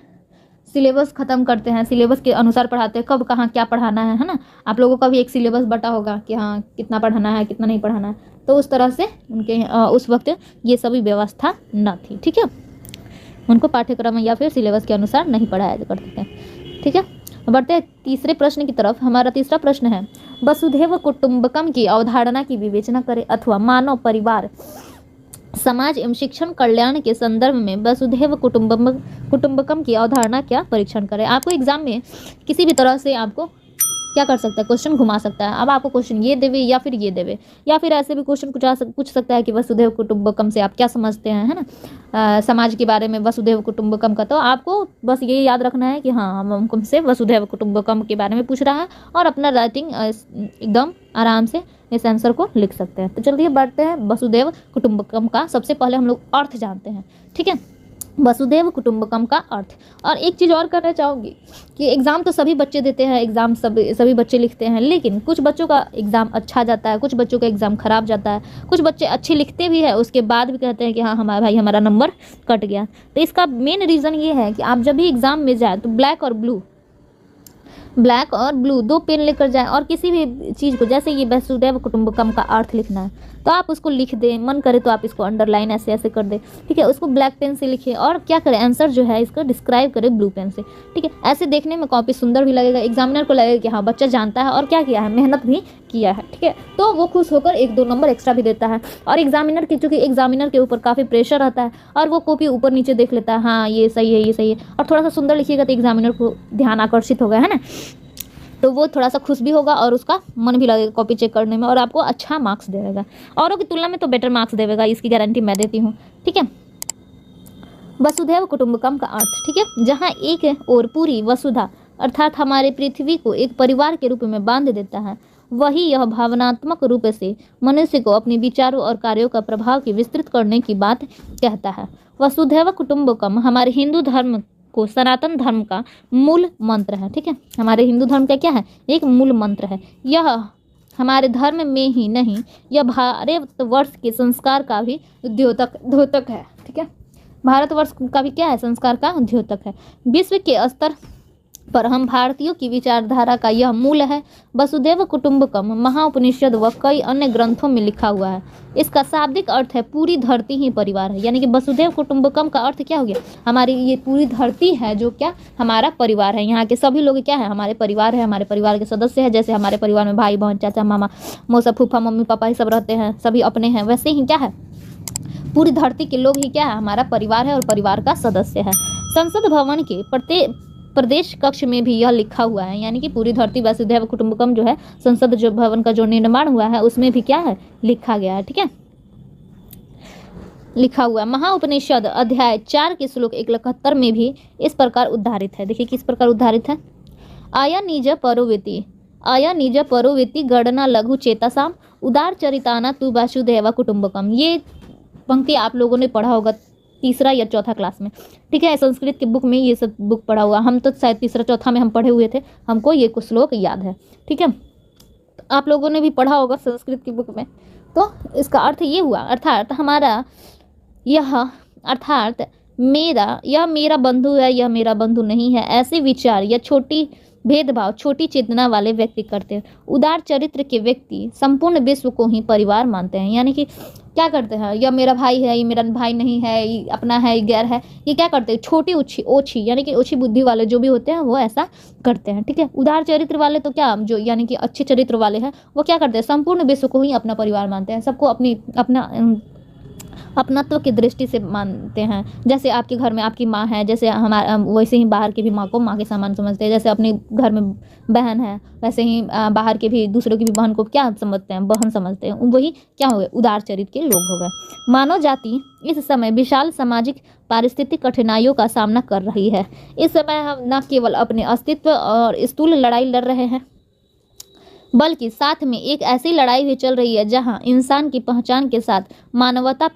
सिलेबस खत्म करते हैं, सिलेबस के अनुसार पढ़ाते हैं, कब कहाँ क्या पढ़ाना है ना। आप लोगों का भी एक सिलेबस बटा होगा कि हाँ कितना पढ़ाना है कितना नहीं पढ़ाना है, तो उस तरह से उनके उस वक्त ये सभी व्यवस्था न थी। ठीक है, उनको पाठ्यक्रम या फिर सिलेबस के अनुसार नहीं पढ़ाया करते थे। ठीक है, बढ़ते हैं तीसरे प्रश्न की तरफ। हमारा तीसरा प्रश्न है, वसुधैव कुटुंबकम की अवधारणा की विवेचना करें अथवा मानव परिवार समाज एवं शिक्षण कल्याण के संदर्भ में वसुधैव कुटुंबकम की अवधारणा का परीक्षण करें। आपको एग्जाम में किसी भी तरह से आपको क्या कर सकता है, क्वेश्चन घुमा सकता है। अब आपको क्वेश्चन ये देवे या फिर ये देवे, या फिर ऐसे भी क्वेश्चन पूछ सकता है कि वसुधैव कुटुंबकम से आप क्या समझते हैं, है ना, समाज के बारे में वसुधैव कुटुंबकम का। तो आपको बस ये याद रखना है कि हाँ हमसे वसुधैव कुटुंबकम के बारे में पूछ रहा है, और अपना राइटिंग एकदम आराम से इस आंसर को लिख सकते हैं। तो चलिए बढ़ते हैं वसुधैव कुटुंबकम का। सबसे पहले हम लोग अर्थ जानते हैं। ठीक है, वसुधैव कुटुंबकम का अर्थ। और एक चीज़ और करना चाहूँगी कि एग्ज़ाम तो सभी बच्चे देते हैं, एग्ज़ाम सभी बच्चे लिखते हैं, लेकिन कुछ बच्चों का एग्ज़ाम अच्छा जाता है, कुछ बच्चों का एग्ज़ाम ख़राब जाता है, कुछ बच्चे अच्छे लिखते भी हैं उसके बाद भी कहते हैं कि हाँ हमारा नंबर कट गया। तो इसका मेन रीज़न ये है कि आप जब भी एग्ज़ाम में जाए तो ब्लैक और ब्लू दो पेन लेकर जाएं, और किसी भी चीज़ को, जैसे ये वसुधैव कुटुंबकम का अर्थ लिखना है तो आप उसको लिख दें, मन करे तो आप इसको अंडरलाइन ऐसे ऐसे कर दें, ठीक है। उसको ब्लैक पेन से लिखिए और क्या करें, आंसर जो है इसको डिस्क्राइब करें ब्लू पेन से, ठीक है। ऐसे देखने में कॉपी सुंदर भी लगेगा, एग्जामिनर को लगेगा कि हाँ बच्चा जानता है और क्या किया है, मेहनत भी किया है, ठीक है। तो वो खुश होकर 1-2 नंबर एक्स्ट्रा भी देता है। और एग्जामिनर की, चूंकि एग्जामिनर के ऊपर काफ़ी प्रेशर रहता है और वो कॉपी ऊपर नीचे देख लेता है, हाँ ये सही है, ये सही है, और थोड़ा सा सुंदर लिखिएगा तो एग्जामिनर को ध्यान आकर्षित होगा, है ना, तो वो थोड़ा सा खुश भी होगा और उसका मन भी लगेगा कॉपी चेक करने में और आपको अच्छा मार्क्स देगा, औरों की तुलना में तो बेटर मार्क्स देगा, इसकी गारंटी मैं देती हूँ, ठीक है। वसुधैव कुटुंबकम का अर्थ, ठीक है, जहाँ एक और पूरी वसुधा अर्थात हमारे पृथ्वी को एक परिवार के रूप में बांध देता है, वही यह भावनात्मक रूप से मनुष्य को अपने विचारों और कार्यों का प्रभाव की विस्तृत करने की बात कहता है। वसुधैव कुटुंबकम हमारे हिंदू धर्म को, सनातन धर्म का मूल मंत्र है, ठीक है। हमारे हिंदू धर्म का क्या है, एक मूल मंत्र है। यह हमारे धर्म में ही नहीं, यह भारतवर्ष के संस्कार का भी द्योतक है, ठीक है। भारतवर्ष का भी क्या है, संस्कार का द्योतक है। विश्व के स्तर पर हम भारतीयों की विचारधारा का यह मूल है। वसुधैव कुटुंबकम महाउपनिषद व कई अन्य ग्रंथों में लिखा हुआ है। इसका शाब्दिक अर्थ है पूरी धरती ही परिवार है, यानी कि वसुधैव कुटुंबकम का अर्थ क्या हो गया, हमारी ये पूरी धरती है जो क्या हमारा परिवार है, यहाँ के सभी लोग क्या है हमारे परिवार है, हमारे परिवार के सदस्य हैं। जैसे हमारे परिवार में भाई बहन चाचा मामा मौसा फूफा मम्मी पापा ये सब रहते हैं, सभी अपने हैं, वैसे ही क्या है पूरी धरती के लोग ही क्या है हमारा परिवार है और परिवार का सदस्य है। संसद भवन के प्रदेश कक्ष में भी यह लिखा हुआ है, यानी कि पूरी धरती वसुधैव कुटुंबकम जो है संसद जो भवन का जो निर्माण हुआ है उसमें भी क्या है लिखा गया है, ठीक है, लिखा हुआ है। महाउपनिषद अध्याय 4 के श्लोक 171 में भी इस प्रकार उद्धारित है। देखिए किस प्रकार उद्धारित है, आया निज परोवेति गणना लघु चेतसाम उदार चरिताना तु वसुधैव कुटुंबकम। ये पंक्ति आप लोगों ने पढ़ा होगा 3रा या 4था क्लास में, ठीक है। संस्कृत की बुक में ये सब बुक पढ़ा हुआ, हम तो शायद 3रा 4था में हम पढ़े हुए थे, हमको ये कुछ श्लोक याद है, ठीक है। तो आप लोगों ने भी पढ़ा होगा संस्कृत की बुक में। तो इसका अर्थ ये हुआ, अर्थात हमारा यह, अर्थात यह मेरा बंधु है, यह मेरा बंधु नहीं है, ऐसे विचार या छोटी भेदभाव छोटी चेतना वाले व्यक्ति करते हैं। उदार चरित्र के व्यक्ति संपूर्ण विश्व को ही परिवार मानते हैं, यानी कि क्या करते हैं, यह मेरा भाई है, ये मेरा भाई नहीं है, ये अपना है, ये गैर है, ये क्या करते हैं छोटी ओछी यानी कि ओछी बुद्धि वाले जो भी होते हैं वो ऐसा करते हैं, ठीक है। उदार चरित्र वाले तो क्या, जो यानी कि अच्छे चरित्र वाले हैं वो क्या करते हैं संपूर्ण विश्व को ही अपना परिवार मानते हैं, सबको अपनत्व की दृष्टि से मानते हैं। जैसे आपके घर में आपकी माँ है, जैसे हमारा वैसे ही बाहर के भी माँ को माँ के समान समझते हैं। जैसे अपने घर में बहन है वैसे ही बाहर के भी दूसरों की भी बहन को क्या समझते हैं, बहन समझते हैं। वही क्या हो गए, उदार चरित्र के लोग हो गए। मानव जाति इस समय विशाल सामाजिक पारिस्थितिक कठिनाइयों का सामना कर रही है। इस समय हम न केवल अपने अस्तित्व और स्थूल लड़ाई लड़ रहे हैं, बल्कि साथ में एक ऐसी लड़ाई भी चल रही है जहां इंसान की पहचान के साथ मानवता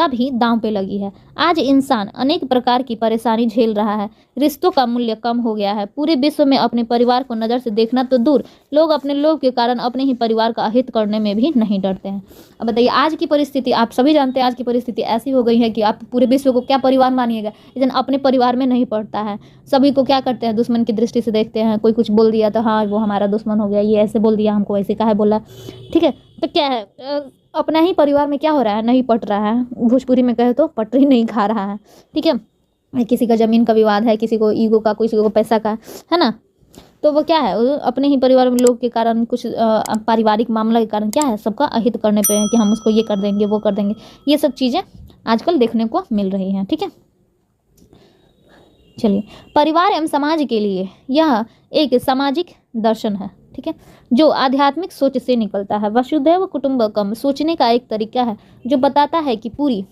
भी दांव पे लगी है। आज इंसान अनेक प्रकार की परेशानी झेल रहा है। रिश्तों का मूल्य कम हो गया है। पूरे विश्व में अपने परिवार को नज़र से देखना तो दूर, लोग अपने लोभ के कारण अपने ही परिवार का अहित करने में भी नहीं डरते हैं। अब बताइए आज की परिस्थिति, आप सभी जानते हैं आज की परिस्थिति ऐसी हो गई है कि आप पूरे विश्व को क्या परिवार मानिएगा, लेकिन अपने परिवार में नहीं पड़ता है। सभी को क्या करते हैं, दुश्मन की दृष्टि से देखते हैं। कोई कुछ बोल दिया तो हाँ वो हमारा दुश्मन हो गया, ये ऐसे बोल दिया, हमको ऐसे काहे बोला, ठीक है। तो क्या है, अपना ही परिवार में क्या हो रहा है, नहीं पट रहा है। भोजपुरी में कहे तो पटरी नहीं खा रहा है, ठीक है। किसी का ज़मीन का विवाद है, किसी को ईगो का, किसी को पैसा का, है ना। तो वो क्या है, वो अपने ही परिवार में लोग के कारण, कुछ पारिवारिक मामला के कारण क्या है, सबका अहित करने पे है कि हम उसको ये कर देंगे वो कर देंगे। ये सब चीज़ें आजकल देखने को मिल रही हैं, ठीक है। चलिए, परिवार एवं समाज के लिए यह एक सामाजिक दर्शन है, ठीक है, जो आध्यात्मिक सोच से निकलता है। वसुधैव कुटुंबकम सोचने का एक तरीका है जो बताता है कि पूरी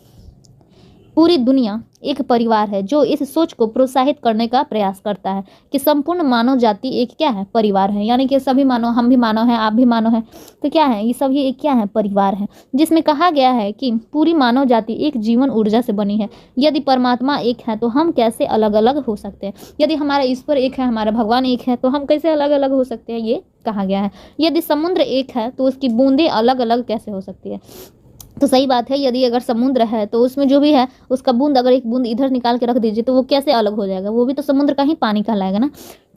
दुनिया एक परिवार है, जो इस सोच को प्रोत्साहित करने का प्रयास करता है कि संपूर्ण मानव जाति एक क्या है, परिवार है। यानी कि सभी मानव, हम भी मानव हैं, आप भी मानव हैं, तो क्या है, ये सभी एक क्या है, परिवार है, जिसमें कहा गया है कि पूरी मानव जाति एक जीवन ऊर्जा से बनी है। यदि परमात्मा एक है तो हम कैसे अलग अलग हो सकते हैं। यदि हमारा ईश्वर एक है, हमारा भगवान एक है, तो हम कैसे अलग अलग हो सकते हैं, ये कहा गया है। यदि समुद्र एक है तो उसकी बूंदें अलग अलग कैसे हो सकती है। तो सही बात है, यदि अगर समुद्र है तो उसमें जो भी है उसका बूंद, अगर एक बूंद इधर निकाल के रख दीजिए तो वो कैसे अलग हो जाएगा, वो भी तो समुद्र का ही पानी कहलाएगा ना।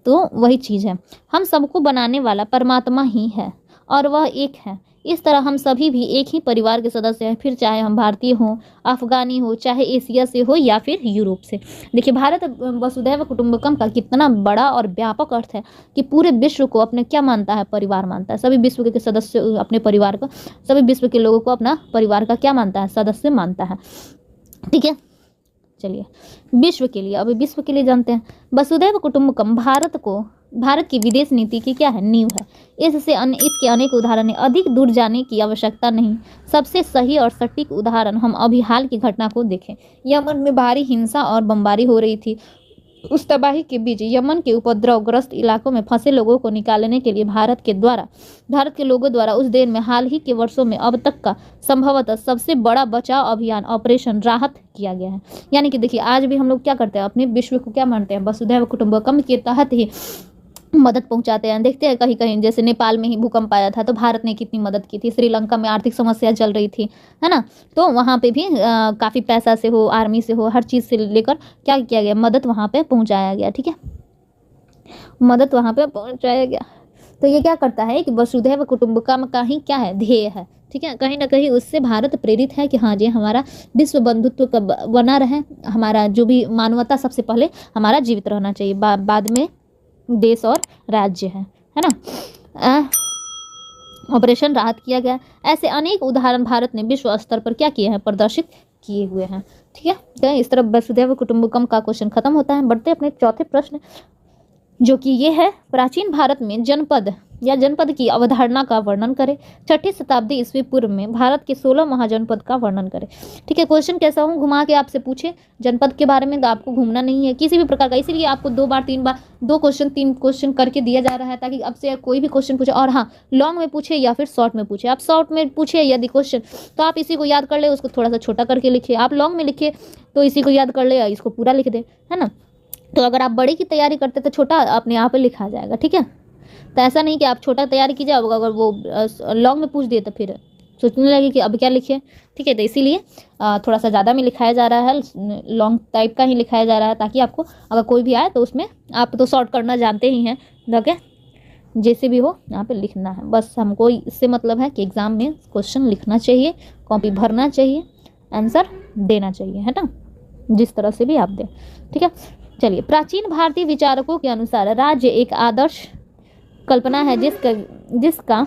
तो वही चीज़ है, हम सबको बनाने वाला परमात्मा ही है और वह एक है। इस तरह हम सभी भी एक ही परिवार के सदस्य हैं, फिर चाहे हम भारतीय हों, अफगानी हो, चाहे एशिया से हो या फिर यूरोप से। देखिए भारत वसुधैव कुटुंबकम का कितना बड़ा और व्यापक अर्थ है कि पूरे विश्व को अपने क्या मानता है, परिवार मानता है। सभी विश्व के सदस्य अपने परिवार को, सभी विश्व के लोगों को अपना परिवार का क्या मानता है, सदस्य मानता है। ठीक है, चलिए विश्व के लिए, अभी विश्व के लिए जानते हैं। वसुधैव कुटुंबकम भारत की विदेश नीति की क्या है, नींव है। इसके अनेक उदाहरण हैं, अधिक दूर जाने की आवश्यकता नहीं। सबसे सही और सटीक उदाहरण हम अभी हाल की घटना को देखें। यमन में भारी हिंसा और बमबारी हो रही थी। उस तबाही के बीच यमन के उपद्रवग्रस्त इलाकों में फंसे लोगों को निकालने के लिए भारत के लोगों द्वारा उस देश में हाल ही के वर्षों में अब तक का संभवतः सबसे बड़ा बचाव अभियान ऑपरेशन राहत किया गया है। यानी कि देखिए आज भी हम लोग क्या करते हैं, अपने विश्व को क्या मानते हैं, वसुधैव कुटुंबकम के तहत ही मदद पहुंचाते हैं। देखते हैं कहीं कहीं, जैसे नेपाल में ही भूकंप आया था तो भारत ने कितनी मदद की थी, श्रीलंका में आर्थिक समस्या चल रही थी, है ना, तो वहाँ पे भी काफ़ी पैसा से हो, आर्मी से हो, हर चीज़ से लेकर क्या किया गया, मदद वहाँ पे पहुँचाया गया। ठीक है, मदद वहाँ पे पहुँचाया गया। तो ये क्या करता है कि वसुधैव कुटुंबकम का ही क्या है, ध्येय है। ठीक है, कहीं ना कहीं उससे भारत प्रेरित है कि हाँ जी हमारा विश्व बंधुत्व का बना रहे, हमारा जो भी मानवता सबसे पहले हमारा जीवित रहना चाहिए, बाद में देश और राज्य है ना। ऑपरेशन राहत किया गया। ऐसे अनेक उदाहरण भारत ने विश्व स्तर पर क्या किए हैं, प्रदर्शित किए हुए हैं। ठीक है, तो इस तरह वसुधैव कुटुंबकम का क्वेश्चन खत्म होता है। बढ़ते अपने चौथे प्रश्न, जो कि ये है, प्राचीन भारत में जनपद की अवधारणा का वर्णन करें। 6ठी शताब्दी ईस्वी पूर्व में भारत के 16 महाजनपद का वर्णन करें। ठीक है, क्वेश्चन कैसा हूँ, घुमा के आपसे पूछे जनपद के बारे में, तो आपको घूमना नहीं है किसी भी प्रकार का, इसीलिए आपको 2 बार 3 बार 2 क्वेश्चन 3 क्वेश्चन करके दिया जा रहा है, ताकि आपसे कोई भी क्वेश्चन पूछे, और हाँ लॉन्ग में पूछे या फिर शॉर्ट में पूछे। आप शॉर्ट में पूछे यदि क्वेश्चन तो आप इसी को याद कर ले, उसको थोड़ा सा छोटा करके लिखिए। आप लॉन्ग में लिखिए तो इसी को याद कर ले या इसको पूरा लिख दे, है ना। तो अगर आप बड़े की तैयारी करते तो छोटा अपने आप लिखा जाएगा। ठीक है, तो ऐसा नहीं कि आप छोटा तैयारी कीजिए, अगर वो लॉन्ग में पूछ दिए तो फिर सोचने लगे कि अब क्या लिखे। ठीक है, तो इसीलिए थोड़ा सा ज़्यादा में लिखाया जा रहा है, लॉन्ग टाइप का ही लिखाया जा रहा है, ताकि आपको अगर कोई भी आए तो उसमें आप तो शॉर्ट करना जानते ही हैं, ओके, जैसे भी हो यहाँ पे लिखना है। बस हमको इससे मतलब है कि एग्ज़ाम में क्वेश्चन लिखना चाहिए, कॉपी भरना चाहिए, आंसर देना चाहिए, है ना, जिस तरह से भी आप दें। ठीक है, चलिए, प्राचीन भारतीय विचारकों के अनुसार राज्य एक आदर्श कल्पना है जिसका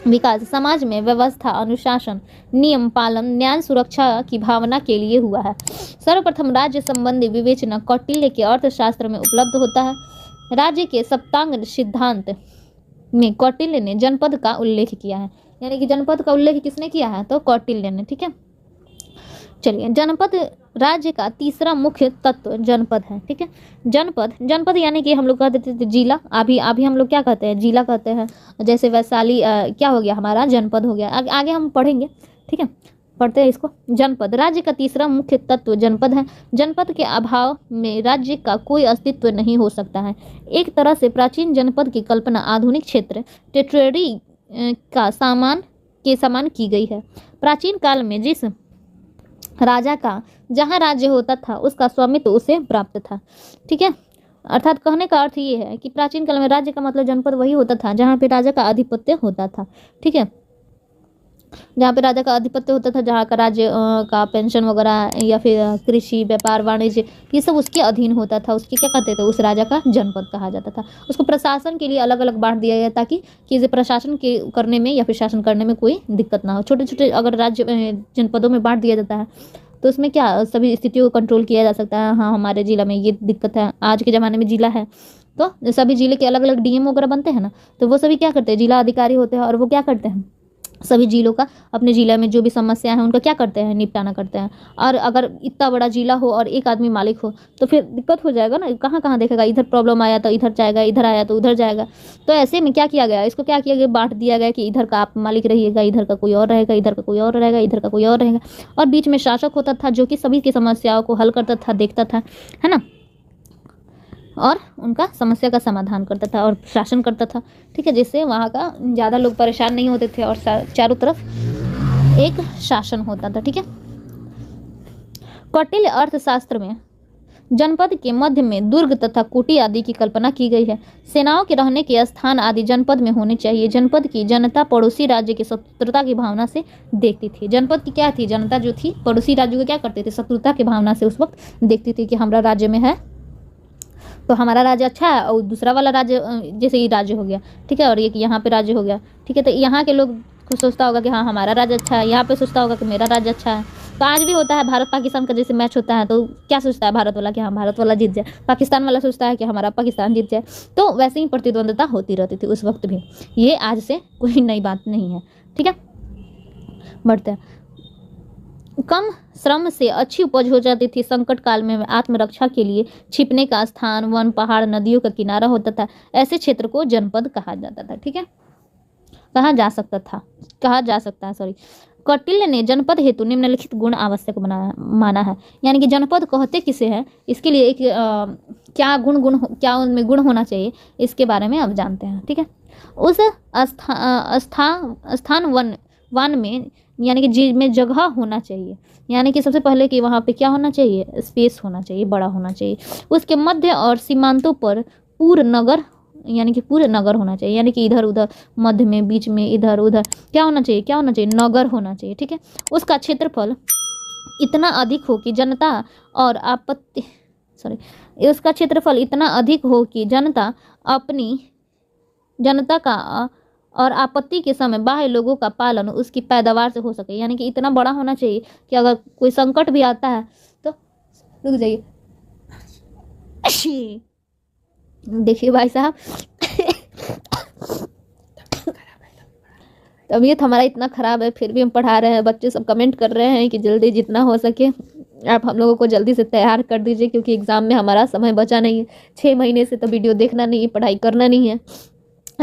विकास समाज में व्यवस्था, अनुशासन, नियम पालन, न्याय, सुरक्षा की भावना के लिए हुआ है। सर्वप्रथम राज्य संबंधी विवेचना कौटिल्य के अर्थशास्त्र में उपलब्ध होता है। राज्य के सप्तांग सिद्धांत में कौटिल्य ने जनपद का उल्लेख किया है। यानी कि जनपद का उल्लेख किसने किया है, तो कौटिल्य ने। ठीक है, चलिए, जनपद राज्य का तीसरा मुख्य तत्व जनपद है। ठीक है, जनपद यानी कि हम लोग कहते थे जिला, अभी हम लोग क्या कहते हैं, जिला कहते हैं। जैसे वैशाली क्या हो गया, हमारा जनपद हो गया। आगे हम पढ़ेंगे। ठीक है, पढ़ते हैं इसको। जनपद राज्य का तीसरा मुख्य तत्व जनपद है। जनपद के अभाव में राज्य का कोई अस्तित्व नहीं हो सकता है। एक तरह से प्राचीन जनपद की कल्पना आधुनिक क्षेत्र टेरिटरी का समान की गई है। प्राचीन काल में जिस राजा का जहाँ राज्य होता था उसका स्वामित्व उसे प्राप्त था। ठीक है, अर्थात कहने का अर्थ ये है कि प्राचीन काल में राज्य का मतलब जनपद वही होता था जहाँ पे राजा का आधिपत्य होता था। ठीक है, जहाँ पे राजा का आधिपत्य होता था, जहाँ का राज्य का पेंशन वगैरह या फिर कृषि, व्यापार, वाणिज्य, ये सब उसके अधीन होता था। उसके क्या कहते थे, उस राजा का जनपद कहा जाता था। उसको प्रशासन के लिए अलग अलग बांट दिया गया, ताकि इसे प्रशासन के करने में या फिर शासन करने में कोई दिक्कत ना हो। छोटे छोटे अगर राज्य जनपदों में बांट दिया जाता है तो उसमें क्या सभी स्थितियों को कंट्रोल किया जा सकता है। हाँ, हमारे जिला में ये दिक्कत है, आज के ज़माने में जिला है तो सभी जिले के अलग अलग डीएम वगैरह बनते हैं ना, तो वो सभी क्या करते हैं, जिला अधिकारी होते हैं, और वो क्या करते हैं, सभी जिलों का, अपने जिला में जो भी समस्या है उनका क्या करते हैं, निपटाना करते हैं। और अगर इतना बड़ा जिला हो और एक आदमी मालिक हो तो फिर दिक्कत हो जाएगा ना, कहाँ कहाँ देखेगा, इधर प्रॉब्लम आया तो इधर जाएगा, इधर आया तो उधर जाएगा। तो ऐसे में क्या किया गया, इसको क्या किया गया, बांट दिया गया कि इधर का आप मालिक रहिएगा, इधर का कोई और रहेगा, इधर का कोई और रहेगा, इधर का कोई और रहेगा। और बीच में शासक होता था जो कि सभी की समस्याओं को हल करता था, देखता था, है ना, और उनका समस्या का समाधान करता था और शासन करता था। ठीक है, जिससे वहाँ का ज़्यादा लोग परेशान नहीं होते थे और चारों तरफ एक शासन होता था। ठीक है, कौटिल्य अर्थशास्त्र में जनपद के मध्य में दुर्ग तथा कुटी आदि की कल्पना की गई है। सेनाओं के रहने के स्थान आदि जनपद में होने चाहिए। जनपद की जनता पड़ोसी राज्य की शत्रुता की भावना से देखती थी। जनपद की क्या थी, जनता जो थी पड़ोसी राज्यों को क्या करते थे, शत्रुता की भावना से उस वक्त देखती थी कि हमारा राज्य में है तो हमारा राज्य अच्छा है और दूसरा वाला राज्य जैसे ये राज्य हो गया, ठीक है, और ये यहाँ पे राज्य हो गया, ठीक है, तो यहाँ के लोग को सोचता होगा कि हाँ हमारा राज्य अच्छा है, यहाँ पे सोचता होगा कि मेरा राज्य अच्छा है। तो आज भी होता है भारत पाकिस्तान का जैसे मैच होता है तो क्या सोचता है भारत वाला कि हाँ भारत वाला जीत जाए, पाकिस्तान वाला सोचता है कि हमारा पाकिस्तान जीत जाए। तो वैसे ही प्रतिद्वंदता होती रहती थी उस वक्त भी, ये आज से कोई नई बात नहीं है, ठीक है। बढ़ते हैं। कम श्रम से अच्छी उपज हो जाती थी। संकट काल में आत्मरक्षा के लिए छिपने का स्थान वन, पहाड़, नदियों का किनारा होता था। ऐसे क्षेत्र को जनपद कहा जाता था, ठीक है, कहा जा सकता है सॉरी। कौटिल्य ने जनपद हेतु निम्नलिखित गुण आवश्यक माना है। यानी कि जनपद कहते किसे हैं, इसके लिए एक क्या उनमें गुण होना चाहिए, इसके बारे में अब जानते हैं, ठीक है। उस स्थान वन में यानी कि जी में जगह होना चाहिए, यानी कि सबसे पहले कि वहाँ पे क्या होना चाहिए, स्पेस होना चाहिए, बड़ा होना चाहिए। उसके मध्य और सीमांतों पर पूर्ण नगर यानी कि पूरे नगर होना चाहिए, यानी कि इधर उधर मध्य में बीच में इधर उधर क्या होना चाहिए नगर होना चाहिए, ठीक है। उसका क्षेत्रफल इतना अधिक हो कि जनता और उसका क्षेत्रफल इतना अधिक हो कि जनता का और आपत्ति के समय बाह्य लोगों का पालन उसकी पैदावार से हो सके, यानी कि इतना बड़ा होना चाहिए कि अगर कोई संकट भी आता है तो रुक जाइए देखिए भाई साहब तबीयत हमारा इतना ख़राब है फिर भी हम पढ़ा रहे हैं। बच्चे सब कमेंट कर रहे हैं कि जल्दी जितना हो सके आप हम लोगों को जल्दी से तैयार कर दीजिए, क्योंकि एग्ज़ाम में हमारा समय बचा नहीं है। 6 महीने से तो वीडियो देखना नहीं है, पढ़ाई करना नहीं है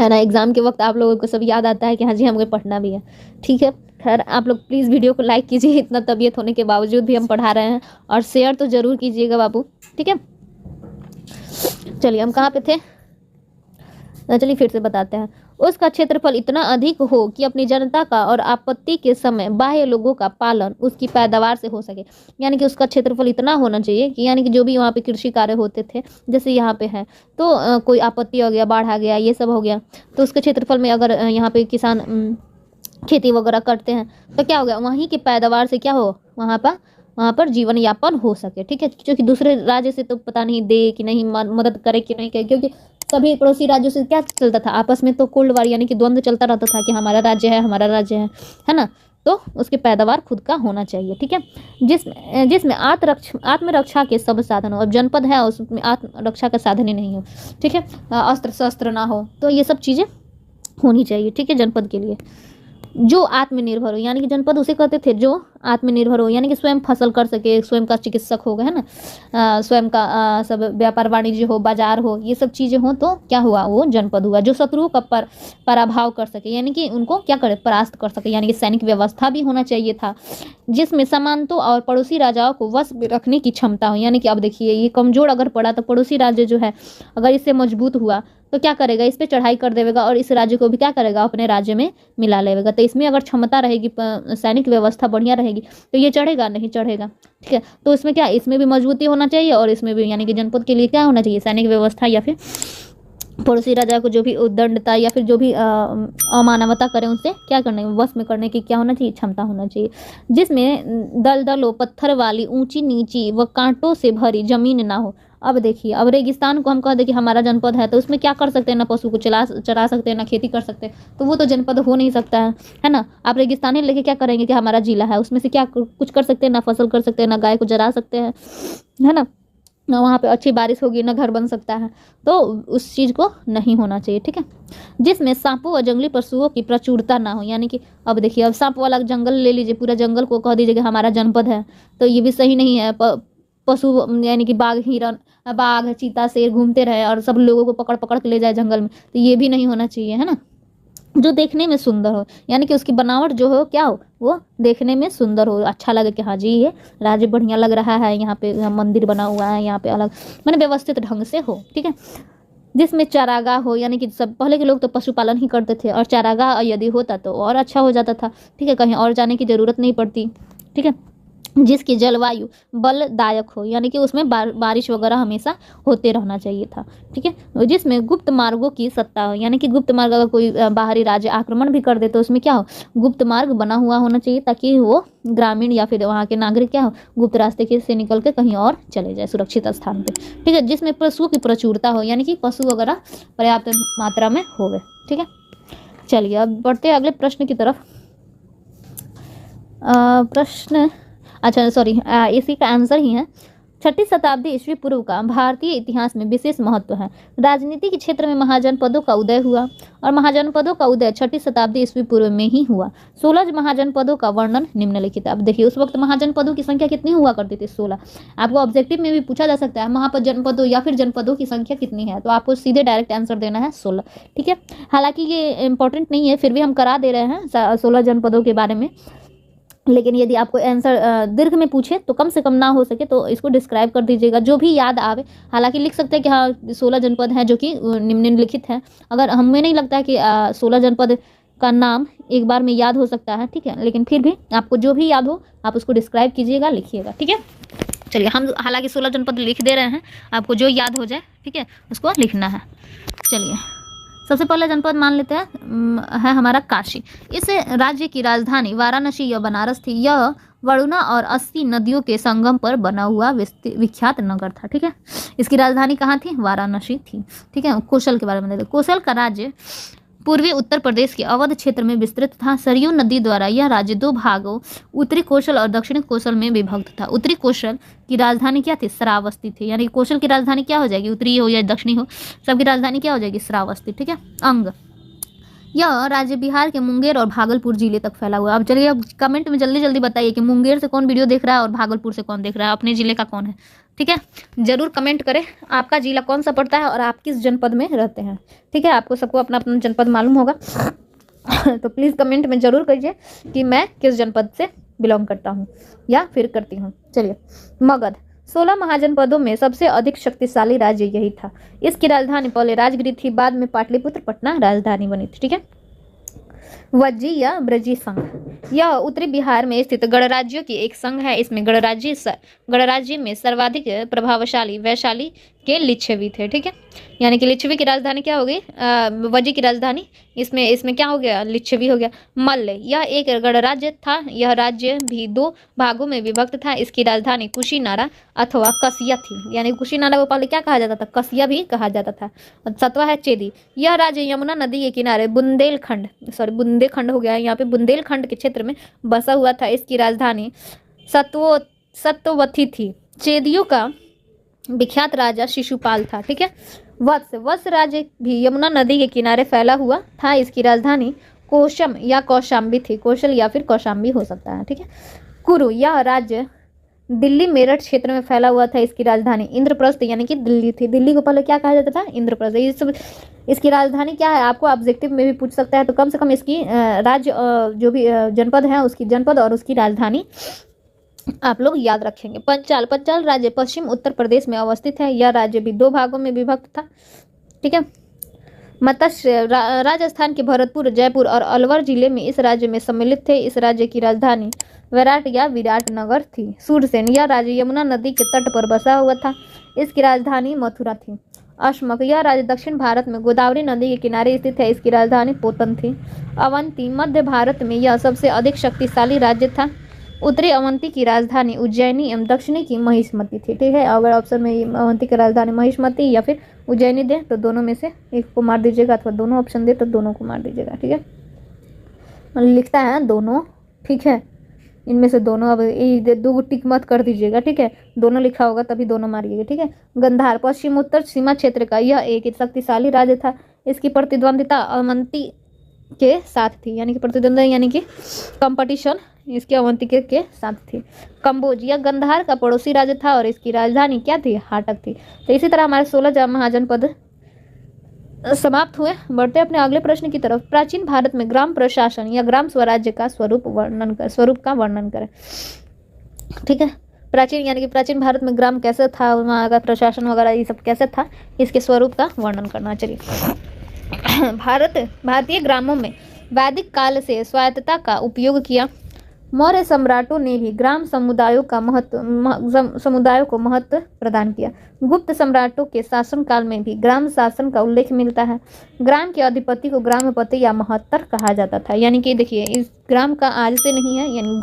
ना। एग्ज़ाम के वक्त आप लोगों को सब याद आता है कि हाँ जी हमें पढ़ना भी है, ठीक है। खैर आप लोग प्लीज़ वीडियो को लाइक कीजिए, इतना तबीयत होने के बावजूद भी हम पढ़ा रहे हैं, और शेयर तो ज़रूर कीजिएगा बाबू, ठीक है। चलिए हम कहाँ पे थे, चलिए फिर से बताते हैं। उसका क्षेत्रफल इतना अधिक हो कि अपनी जनता का और आपत्ति के समय बाह्य लोगों का पालन उसकी पैदावार से हो सके, यानी कि उसका क्षेत्रफल इतना होना चाहिए कि यानी कि जो भी वहाँ पे कृषि कार्य होते थे जैसे यहाँ पे है तो कोई आपत्ति हो गया, बाढ़ आ गया, ये सब हो गया, तो उसके क्षेत्रफल में अगर यहाँ पे किसान खेती वगैरह करते हैं तो क्या हो गया, वहीं की पैदावार से क्या हो वहाँ पर जीवन यापन हो सके, ठीक है। क्योंकि दूसरे राज्य से तो पता नहीं दे कि नहीं, मदद करे कि नहीं करे, क्योंकि सभी पड़ोसी राज्यों से क्या चलता था आपस में, तो कोल्ड वार यानी कि द्वंद्व चलता रहता था कि हमारा राज्य है ना। तो उसकी पैदावार खुद का होना चाहिए, ठीक है, जिसमें आत्मरक्षा के सब साधन हो। अब जनपद है उसमें आत्मरक्षा का साधन ही नहीं हो, ठीक है, अस्त्र शस्त्र ना हो, तो ये सब चीज़ें होनी चाहिए, ठीक है, जनपद के लिए। जो आत्मनिर्भर हो, यानी कि जनपद उसे कहते थे जो आत्मनिर्भर हो, यानी कि स्वयं फसल कर सके, स्वयं का चिकित्सक हो गए है ना, स्वयं का सब व्यापार वाणिज्य हो, बाजार हो, ये सब चीज़ें हो तो क्या हुआ, वो जनपद हुआ। जो शत्रुओं का पराभव कर सके, यानी कि उनको क्या करे, परास्त कर सके, यानी कि सैनिक व्यवस्था भी होना चाहिए था, जिसमें सामंतों और पड़ोसी राजाओं को वश में रखने की क्षमता हो। यानी कि अब देखिए ये कमज़ोर अगर पड़ा तो पड़ोसी राज्य जो है अगर इससे मजबूत हुआ तो क्या करेगा, इस पर चढ़ाई कर देगा और इस राज्य को भी क्या करेगा, अपने राज्य में मिला लेगा। तो इसमें अगर क्षमता रहेगी, सैनिक व्यवस्था बढ़िया रहेगी तो ये चढ़ेगा नहीं चढ़ेगा, ठीक है। तो इसमें क्या, इसमें भी मजबूती होना चाहिए और इसमें भी, यानी कि जनपद के लिए क्या होना चाहिए, सैनिक व्यवस्था, या फिर पड़ोसी राजा को जो भी उद्दंडता या फिर जो भी अमानवता करें उनसे क्या करने, वश में करने की क्या होना चाहिए, क्षमता होना चाहिए। जिसमें दलदलों, पत्थर वाली ऊंची नीची व कांटों से भरी जमीन ना हो। अब देखिए, अब रेगिस्तान को हम कह दें कि हमारा जनपद है तो उसमें क्या कर सकते हैं, ना पशु को चरा सकते हैं, ना खेती कर सकते हैं, तो वो तो जनपद हो नहीं सकता है ना। आप रेगिस्तानी लेके क्या करेंगे कि हमारा जिला है, उसमें से क्या कुछ कर सकते हैं, ना फसल कर सकते हैं, ना गाय को चरा सकते हैं, है ना वहाँ पे अच्छी बारिश होगी, ना घर बन सकता है, तो उस चीज़ को नहीं होना चाहिए, ठीक है। जिसमें सांपों और जंगली पशुओं की प्रचुरता ना हो, यानी कि अब देखिए, अब सांप वाला जंगल ले लीजिए, पूरा जंगल को कह दीजिए कि हमारा जनपद है, तो ये भी सही नहीं है। पशु यानी कि बाघ चीता शेर घूमते रहे और सब लोगों को पकड़ पकड़ के ले जाए जंगल में, तो ये भी नहीं होना चाहिए, है ना। जो देखने में सुंदर हो, यानी कि उसकी बनावट जो हो क्या हो, वो देखने में सुंदर हो, अच्छा लगे कि हाँ जी ये राज्य बढ़िया लग रहा है, यहाँ पे मंदिर बना हुआ है, यहाँ पे अलग मैंने व्यवस्थित ढंग से हो, ठीक है। जिसमें चारागाह हो, यानी कि सब पहले के लोग तो पशुपालन ही करते थे, और चारागाह यदि होता तो और अच्छा हो जाता था, ठीक है, कहीं और जाने की ज़रूरत नहीं पड़ती, ठीक है। जिसकी जलवायु बलदायक हो, यानी कि उसमें बारिश वगैरह हमेशा होते रहना चाहिए था। ठीक है, जिसमें गुप्त मार्गों की सत्ता हो, यानी कि गुप्त मार्ग, अगर कोई बाहरी राज्य आक्रमण भी कर दे तो उसमें क्या हो, गुप्त मार्ग बना हुआ होना चाहिए, ताकि वो ग्रामीण या फिर वहाँ के नागरिक क्या हो, गुप्त रास्ते से निकल के कहीं और चले जाए सुरक्षित स्थान पे। ठीक है, जिसमें पशुओं की प्रचुरता हो, यानी कि पशु वगैरह पर्याप्त मात्रा में होवे। ठीक है, चलिए अब बढ़ते हैं अगले प्रश्न की तरफ। प्रश्न, अच्छा सॉरी, इसी का आंसर ही है। 6वीं शताब्दी ईस्वी पूर्व का भारतीय इतिहास में विशेष महत्व है। राजनीति के क्षेत्र में महाजनपदों का उदय हुआ, और महाजनपदों का उदय 6वीं शताब्दी ईस्वी पूर्व में ही हुआ। 16 महाजनपदों का वर्णन निम्नलिखित। अब देखिए उस वक्त महाजनपदों की संख्या कितनी हुआ करती थी, 16। आपको ऑब्जेक्टिव में भी पूछा जा सकता है महाजनपदों या फिर जनपदों की संख्या कितनी है, तो आपको सीधे डायरेक्ट आंसर देना है 16। ठीक है, हालांकि ये इंपॉर्टेंट नहीं है, फिर भी हम करा दे रहे हैं 16 जनपदों के बारे में। लेकिन यदि आपको आंसर दीर्घ में पूछे तो कम से कम ना हो सके तो इसको डिस्क्राइब कर दीजिएगा, जो भी याद आवे। हालांकि लिख सकते हैं कि हाँ 16 जनपद हैं जो कि निम्नलिखित हैं। अगर हमें नहीं लगता है कि 16 जनपद का नाम एक बार में याद हो सकता है, ठीक है, लेकिन फिर भी आपको जो भी याद हो आप उसको डिस्क्राइब कीजिएगा, लिखिएगा। ठीक है, चलिए हम हालांकि 16 जनपद लिख दे रहे हैं, आपको जो याद हो जाए, ठीक है, उसको लिखना है। चलिए सबसे पहले जनपद मान लेते हैं है हमारा काशी। इस राज्य की राजधानी वाराणसी या बनारस थी। यह वरुणा और 80 नदियों के संगम पर बना हुआ विख्यात नगर था। ठीक है, इसकी राजधानी कहाँ थी, वाराणसी थी। ठीक है, कौशल के बारे में देखते। कौशल का राज्य पूर्वी उत्तर प्रदेश के अवध क्षेत्र में विस्तृत था। सरयू नदी द्वारा यह राज्य 2 भागों उत्तरी कौशल और दक्षिणी कौशल में विभक्त था। उत्तरी कौशल की राजधानी क्या थी, श्रावस्ती थी। यानी कौशल की राजधानी क्या हो जाएगी, उत्तरी हो या दक्षिणी हो, सबकी राजधानी क्या हो जाएगी, श्रावस्ती। ठीक है, अंग, यह राज्य बिहार के मुंगेर और भागलपुर जिले तक फैला हुआ है। अब चलिए अब कमेंट में जल्दी जल्दी बताइए कि मुंगेर से कौन वीडियो देख रहा है और भागलपुर से कौन देख रहा है, अपने जिले का कौन है। ठीक है, जरूर कमेंट करें आपका जिला कौन सा पड़ता है और आप किस जनपद में रहते हैं। ठीक है, आपको सबको अपना अपना जनपद मालूम होगा तो प्लीज़ कमेंट में ज़रूर कहिए कि मैं किस जनपद से बिलोंग करता हूँ या फिर करती हूँ। चलिए, मगध 16 महाजनपदों में सबसे अधिक शक्तिशाली राज्य यही था। इसकी राजधानी पहले राजगृह थी, बाद में पाटलिपुत्र पटना राजधानी बनी थी। ठीक है, वज्जी या ब्रजी संघ, यह उत्तरी बिहार में स्थित गणराज्यों की एक संघ है। इसमें गणराज्य में सर्वाधिक प्रभावशाली वैशाली के लिच्छवी थे। ठीक है, यानी कि लिच्छवी की राजधानी क्या हो गई, वज्जी की राजधानी, इसमें क्या हो गया, लिच्छवी हो गया। मल्ल, यह एक गणराज्य था। यह राज्य भी 2 भागों में विभक्त था। इसकी राजधानी कुशीनारा अथवा कसिया थी। यानी कुशीनारा को पहले क्या कहा जाता था, कसिया भी कहा जाता था। 7वां है चेदी, यह राज्य यमुना नदी के किनारे बुंदेलखंड हो गया, यहाँ पे बुंदेलखंड के क्षेत्र में बसा हुआ था। इसकी राजधानी सत्तवथी थी। चेदियों का विख्यात राजा शिशुपाल था। ठीक है, वत्स राज्य भी यमुना नदी के किनारे फैला हुआ था। इसकी राजधानी कोशम या कौशाम्बी थी। कौशल या फिर कौशाम्बी हो सकता है। ठीक है, कुरु, यह राज्य दिल्ली मेरठ क्षेत्र में फैला हुआ था। इसकी राजधानी इंद्रप्रस्थ यानी कि दिल्ली थी। दिल्ली को पहले क्या कहा जाता था, इंद्रप्रस्थ। ये सब इसकी राजधानी क्या है, आपको ऑब्जेक्टिव में भी पूछ सकता है, तो कम से कम इसकी राज्य जो भी जनपद है उसकी जनपद और उसकी राजधानी आप लोग याद रखेंगे। पंचाल राज्य पश्चिम उत्तर प्रदेश में अवस्थित है। यह राज्य भी 2 भागों में विभक्त था। ठीक है, मत्स्य राजस्थान के भरतपुर, जयपुर और अलवर जिले में इस राज्य में सम्मिलित थे। इस राज्य की राजधानी विराटनगर थी। सूरसेन, यह राज्य यमुना नदी के तट पर बसा हुआ था। इसकी राजधानी मथुरा थी। अश्मक, यह राज्य दक्षिण भारत में गोदावरी नदी के किनारे स्थित है। इसकी राजधानी पोतन थी। अवंती, मध्य भारत में यह सबसे अधिक शक्तिशाली राज्य था। उत्तरी अवंती की राजधानी उज्जैनी एवं दक्षिणी की महिष्मती थी। ठीक है, अगर ऑप्शन में अवंती की राजधानी महिष्मती या फिर उज्जैनी दे तो दोनों में से एक को मार दीजिएगा, अथवा दोनों ऑप्शन दे तो दोनों को मार दीजिएगा। ठीक है, लिखता है दोनों। ठीक है, इनमें से दोनों, अब 2 टिक मत कर दीजिएगा। ठीक है, दोनों लिखा होगा तभी दोनों मारिएगा। ठीक है, गंधार पश्चिम उत्तर सीमा क्षेत्र का यह एक शक्तिशाली राज्य था। इसकी प्रतिद्वंदिता अवंती के साथ थी, यानी कि प्रतिद्वंद यानी कि कंपटीशन इसके अवंती के साथ थी। कंबोज, यह गंधार का पड़ोसी राज्य था और इसकी राजधानी क्या थी, हाटक थी। तो इसी तरह हमारे 16 महाजनपद समाप्त हुए। बढ़ते अपने अगले प्रश्न की तरफ। प्राचीन भारत में ग्राम प्रशासन या ग्राम स्वराज्य का स्वरूप का वर्णन करें। ठीक है, प्राचीन यानी कि प्राचीन भारत में ग्राम कैसे था, वहाँ का प्रशासन वगैरह ये सब कैसे था, इसके स्वरूप का वर्णन करना। चलिए, भारतीय ग्रामों में वैदिक काल से स्वायत्तता का उपयोग किया। मौर्य सम्राटों ने भी ग्राम समुदायों को महत्व प्रदान किया। गुप्त सम्राटों के शासनकाल में भी ग्राम शासन का उल्लेख मिलता है। ग्राम के अधिपति को ग्रामपति या महत्तर कहा जाता था। यानी कि देखिए, इस ग्राम का आज से नहीं है, यानी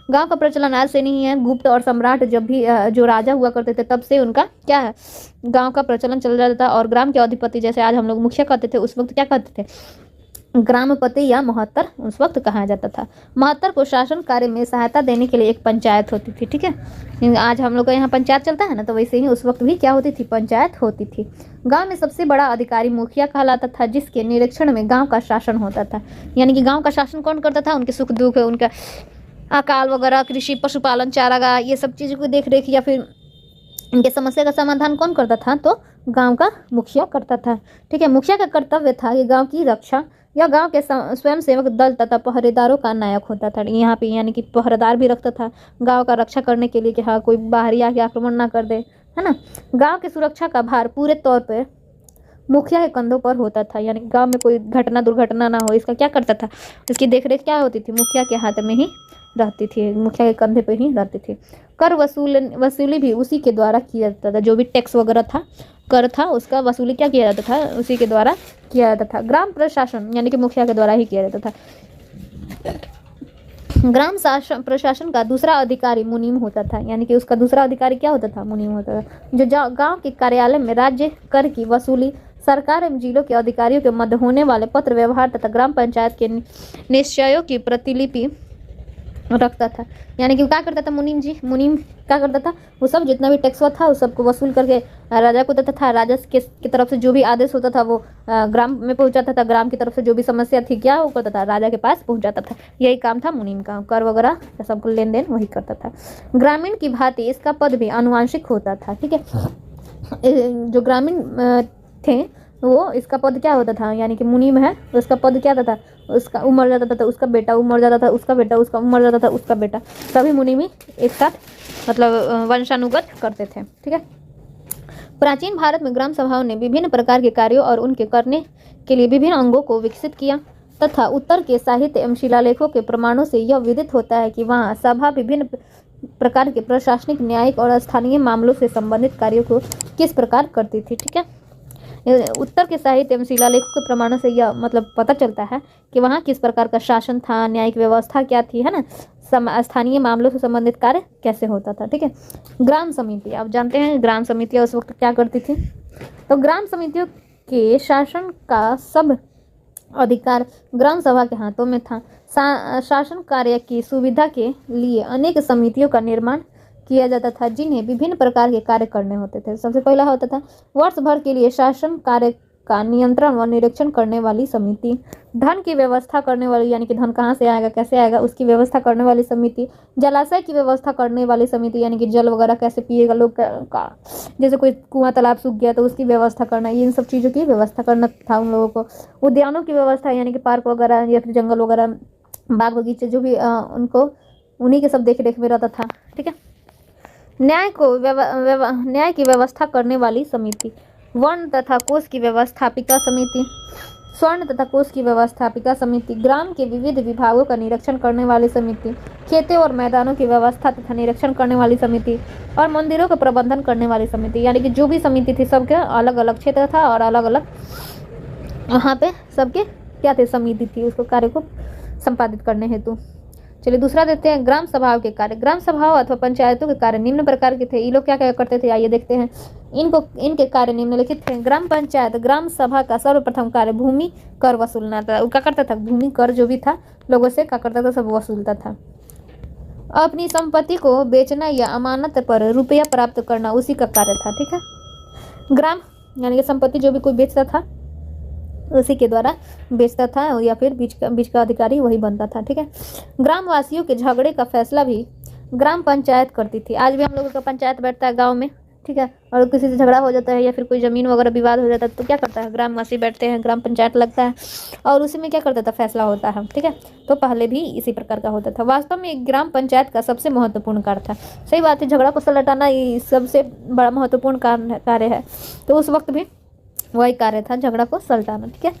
गांव का प्रचलन आज से नहीं है। गुप्त और सम्राट जब भी जो राजा हुआ करते थे तब से उनका क्या है, गांव का प्रचलन चल जाता था। और ग्राम के अधिपति, जैसे आज हम लोग मुखिया कहते थे, उस वक्त क्या कहते थे, ग्रामपति या महत्तर उस वक्त कहा जाता था। महत्तर को शासन कार्य में सहायता देने के लिए एक पंचायत होती थी। ठीक है, आज हम लोग का यहाँ पंचायत चलता है ना, तो वैसे ही उस वक्त भी क्या होती थी, पंचायत होती थी। गांव में सबसे बड़ा अधिकारी मुखिया कहलाता था, जिसके निरीक्षण में गांव का शासन होता था। यानी कि गांव का शासन कौन करता था, उनके सुख दुख, उनका अकाल वगैरह, कृषि, पशुपालन, चारागाह, ये सब चीज़ों की देख रेख या फिर इनके समस्या का समाधान कौन करता था, तो गांव का मुखिया करता था। ठीक है, मुखिया का कर्तव्य था कि गांव की रक्षा या गांव के स्वयंसेवक दल तथा पहरेदारों का नायक होता था। यहाँ पे यानी कि पहरेदार भी रखता था गांव का रक्षा करने के लिए, कि हाँ कोई बाहरी आके आक्रमण ना कर दे, है ना। गांव की सुरक्षा का भार पूरे तौर पर मुखिया के कंधों पर होता था। यानी गांव में कोई घटना दुर्घटना ना हो, इसका क्या करता था, इसकी देखरेख क्या होती थी, मुखिया के हाथ में ही रहती थी, मुखिया के कंधे पर ही रहती थी। कर वसूली भी उसी के द्वारा किया जाता था। जो भी टैक्स वगैरह था, कर था, उसका वसूली क्या किया जाता था, उसी के द्वारा किया जाता था। ग्राम प्रशासन यानी कि मुखिया के द्वारा ही किया जाता था। ग्राम प्रशासन का दूसरा अधिकारी मुनीम होता था। यानी कि उसका दूसरा अधिकारी क्या होता था, मुनीम होता था, जो गांव के कार्यालय में राज्य कर की वसूली, सरकार एवं जिलों के अधिकारियों के मध्य होने वाले पत्र व्यवहार तथा ग्राम पंचायत के निश्चयों की प्रतिलिपि रखता था। यानी कि क्या करता था मुनीम क्या करता था, वो सब जितना भी टैक्स था उस सबको वसूल करके राजा को देता था। राजा की तरफ से जो भी आदेश होता था वो ग्राम में पहुंचाता था। ग्राम की तरफ से जो भी समस्या थी क्या वो करता था, राजा के पास पहुंचाता था। यही काम था मुनीम का, कर वगैरह सबको लेन देन वही करता था। ग्रामीण की भांति इसका पद भी आनुवांशिक होता था। ठीक है, जो ग्रामीण थे वो इसका पद क्या होता था, यानी कि मुनीम है उसका पद क्या होता था, उसका उमर जाता था, उसका बेटा उमर जाता था, उसका बेटा, उसका उमर जाता था, उसका बेटा, सभी मुनीमी एक साथ मतलब वंशानुगत करते थे। ठीक है, प्राचीन भारत में ग्राम सभाओं ने विभिन्न प्रकार के कार्यों और उनके करने के लिए विभिन्न अंगों को विकसित किया तथा उत्तर के साहित्य एवं शिलालेखों के प्रमाणों से यह विदित होता है कि वहाँ सभा विभिन्न प्रकार के प्रशासनिक, न्यायिक और स्थानीय मामलों से संबंधित कार्यों को किस प्रकार करती थी। ठीक है, उत्तर के साहित्य एवं शिलालेखों के प्रमाणों से यह मतलब पता चलता है कि वहाँ किस प्रकार का शासन था, न्यायिक व्यवस्था क्या थी, है ना, स्थानीय मामलों से संबंधित कार्य कैसे होता था। ठीक है, ग्राम समिति, आप जानते हैं ग्राम समितियाँ उस वक्त क्या करती थी। तो ग्राम समितियों के शासन का सब अधिकार ग्राम सभा के हाथों में था। शासन कार्य की सुविधा के लिए अनेक समितियों का निर्माण किया जाता था, जिन्हें विभिन्न प्रकार के कार्य करने होते थे। सबसे पहला होता था वर्ष भर के लिए शासन कार्य का नियंत्रण व निरीक्षण करने वाली समिति, धन की व्यवस्था करने वाली, यानी कि धन कहाँ से आएगा, कैसे आएगा, उसकी व्यवस्था करने वाली समिति, जलाशय की व्यवस्था करने वाली समिति, यानी कि जल वगैरह कैसे पिएगा लोग का, जैसे कोई कुआं तालाब सूख गया तो उसकी व्यवस्था करना, इन सब चीज़ों की व्यवस्था करना था उन लोगों को। उद्यानों की व्यवस्था, यानी कि पार्क वगैरह या फिर जंगल वगैरह, बाग बगीचे, जो भी उनको उन्हीं के सब देख रेख में रहता था। ठीक है, न्याय की व्यवस्था करने वाली समिति, वर्ण तथा कोष की व्यवस्थापिका समिति, स्वर्ण तथा कोष की व्यवस्थापिका समिति, ग्राम के विविध विभागों का निरीक्षण करने वाली समिति, खेतों और मैदानों की व्यवस्था तथा निरीक्षण करने वाली समिति, और मंदिरों का प्रबंधन करने वाली समिति। यानी कि जो भी समिति थी सबके अलग अलग क्षेत्र था और अलग अलग वहाँ पे सबके क्या थे, समिति थी उसको कार्य को संपादित करने हेतु। चलिए दूसरा देखते हैं, ग्राम सभाओं के कार्य। ग्राम सभाओं अथवा पंचायतों के कार्य निम्न प्रकार के थे। ये लोग क्या क्या करते थे, आइए देखते हैं। इनके कार्य निम्नलिखित थे। ग्राम पंचायत ग्राम सभा का सर्वप्रथम कार्य भूमि कर वसूलना था। वो क्या करता था, भूमि कर जो भी था लोगों से क्या करता था, सब वसूलता था। अपनी संपत्ति को बेचना या अमानत पर रुपया प्राप्त करना उसी का कार्य था। ठीक है, ग्राम यानी कि संपत्ति जो भी कोई बेचता था उसी के द्वारा बेचता था, या फिर बीच का अधिकारी वही बनता था। ठीक है, ग्रामवासियों के झगड़े का फैसला भी ग्राम पंचायत करती थी। आज भी हम लोगों का पंचायत बैठता है गांव में। ठीक है, और किसी से झगड़ा हो जाता है या फिर कोई ज़मीन वगैरह विवाद हो जाता है तो क्या करता है, ग्रामवासी बैठते हैं, ग्राम पंचायत लगता है और उसी में क्या करता था, फैसला होता है। ठीक है, तो पहले भी इसी प्रकार का होता था। वास्तव में एक ग्राम पंचायत का सबसे महत्वपूर्ण कार्य था। सही बात है, झगड़ा को सुलझाना ये सबसे बड़ा महत्वपूर्ण कार्य है। तो उस वक्त भी वही कार्य था झगड़ा को सलटाना। ठीक है,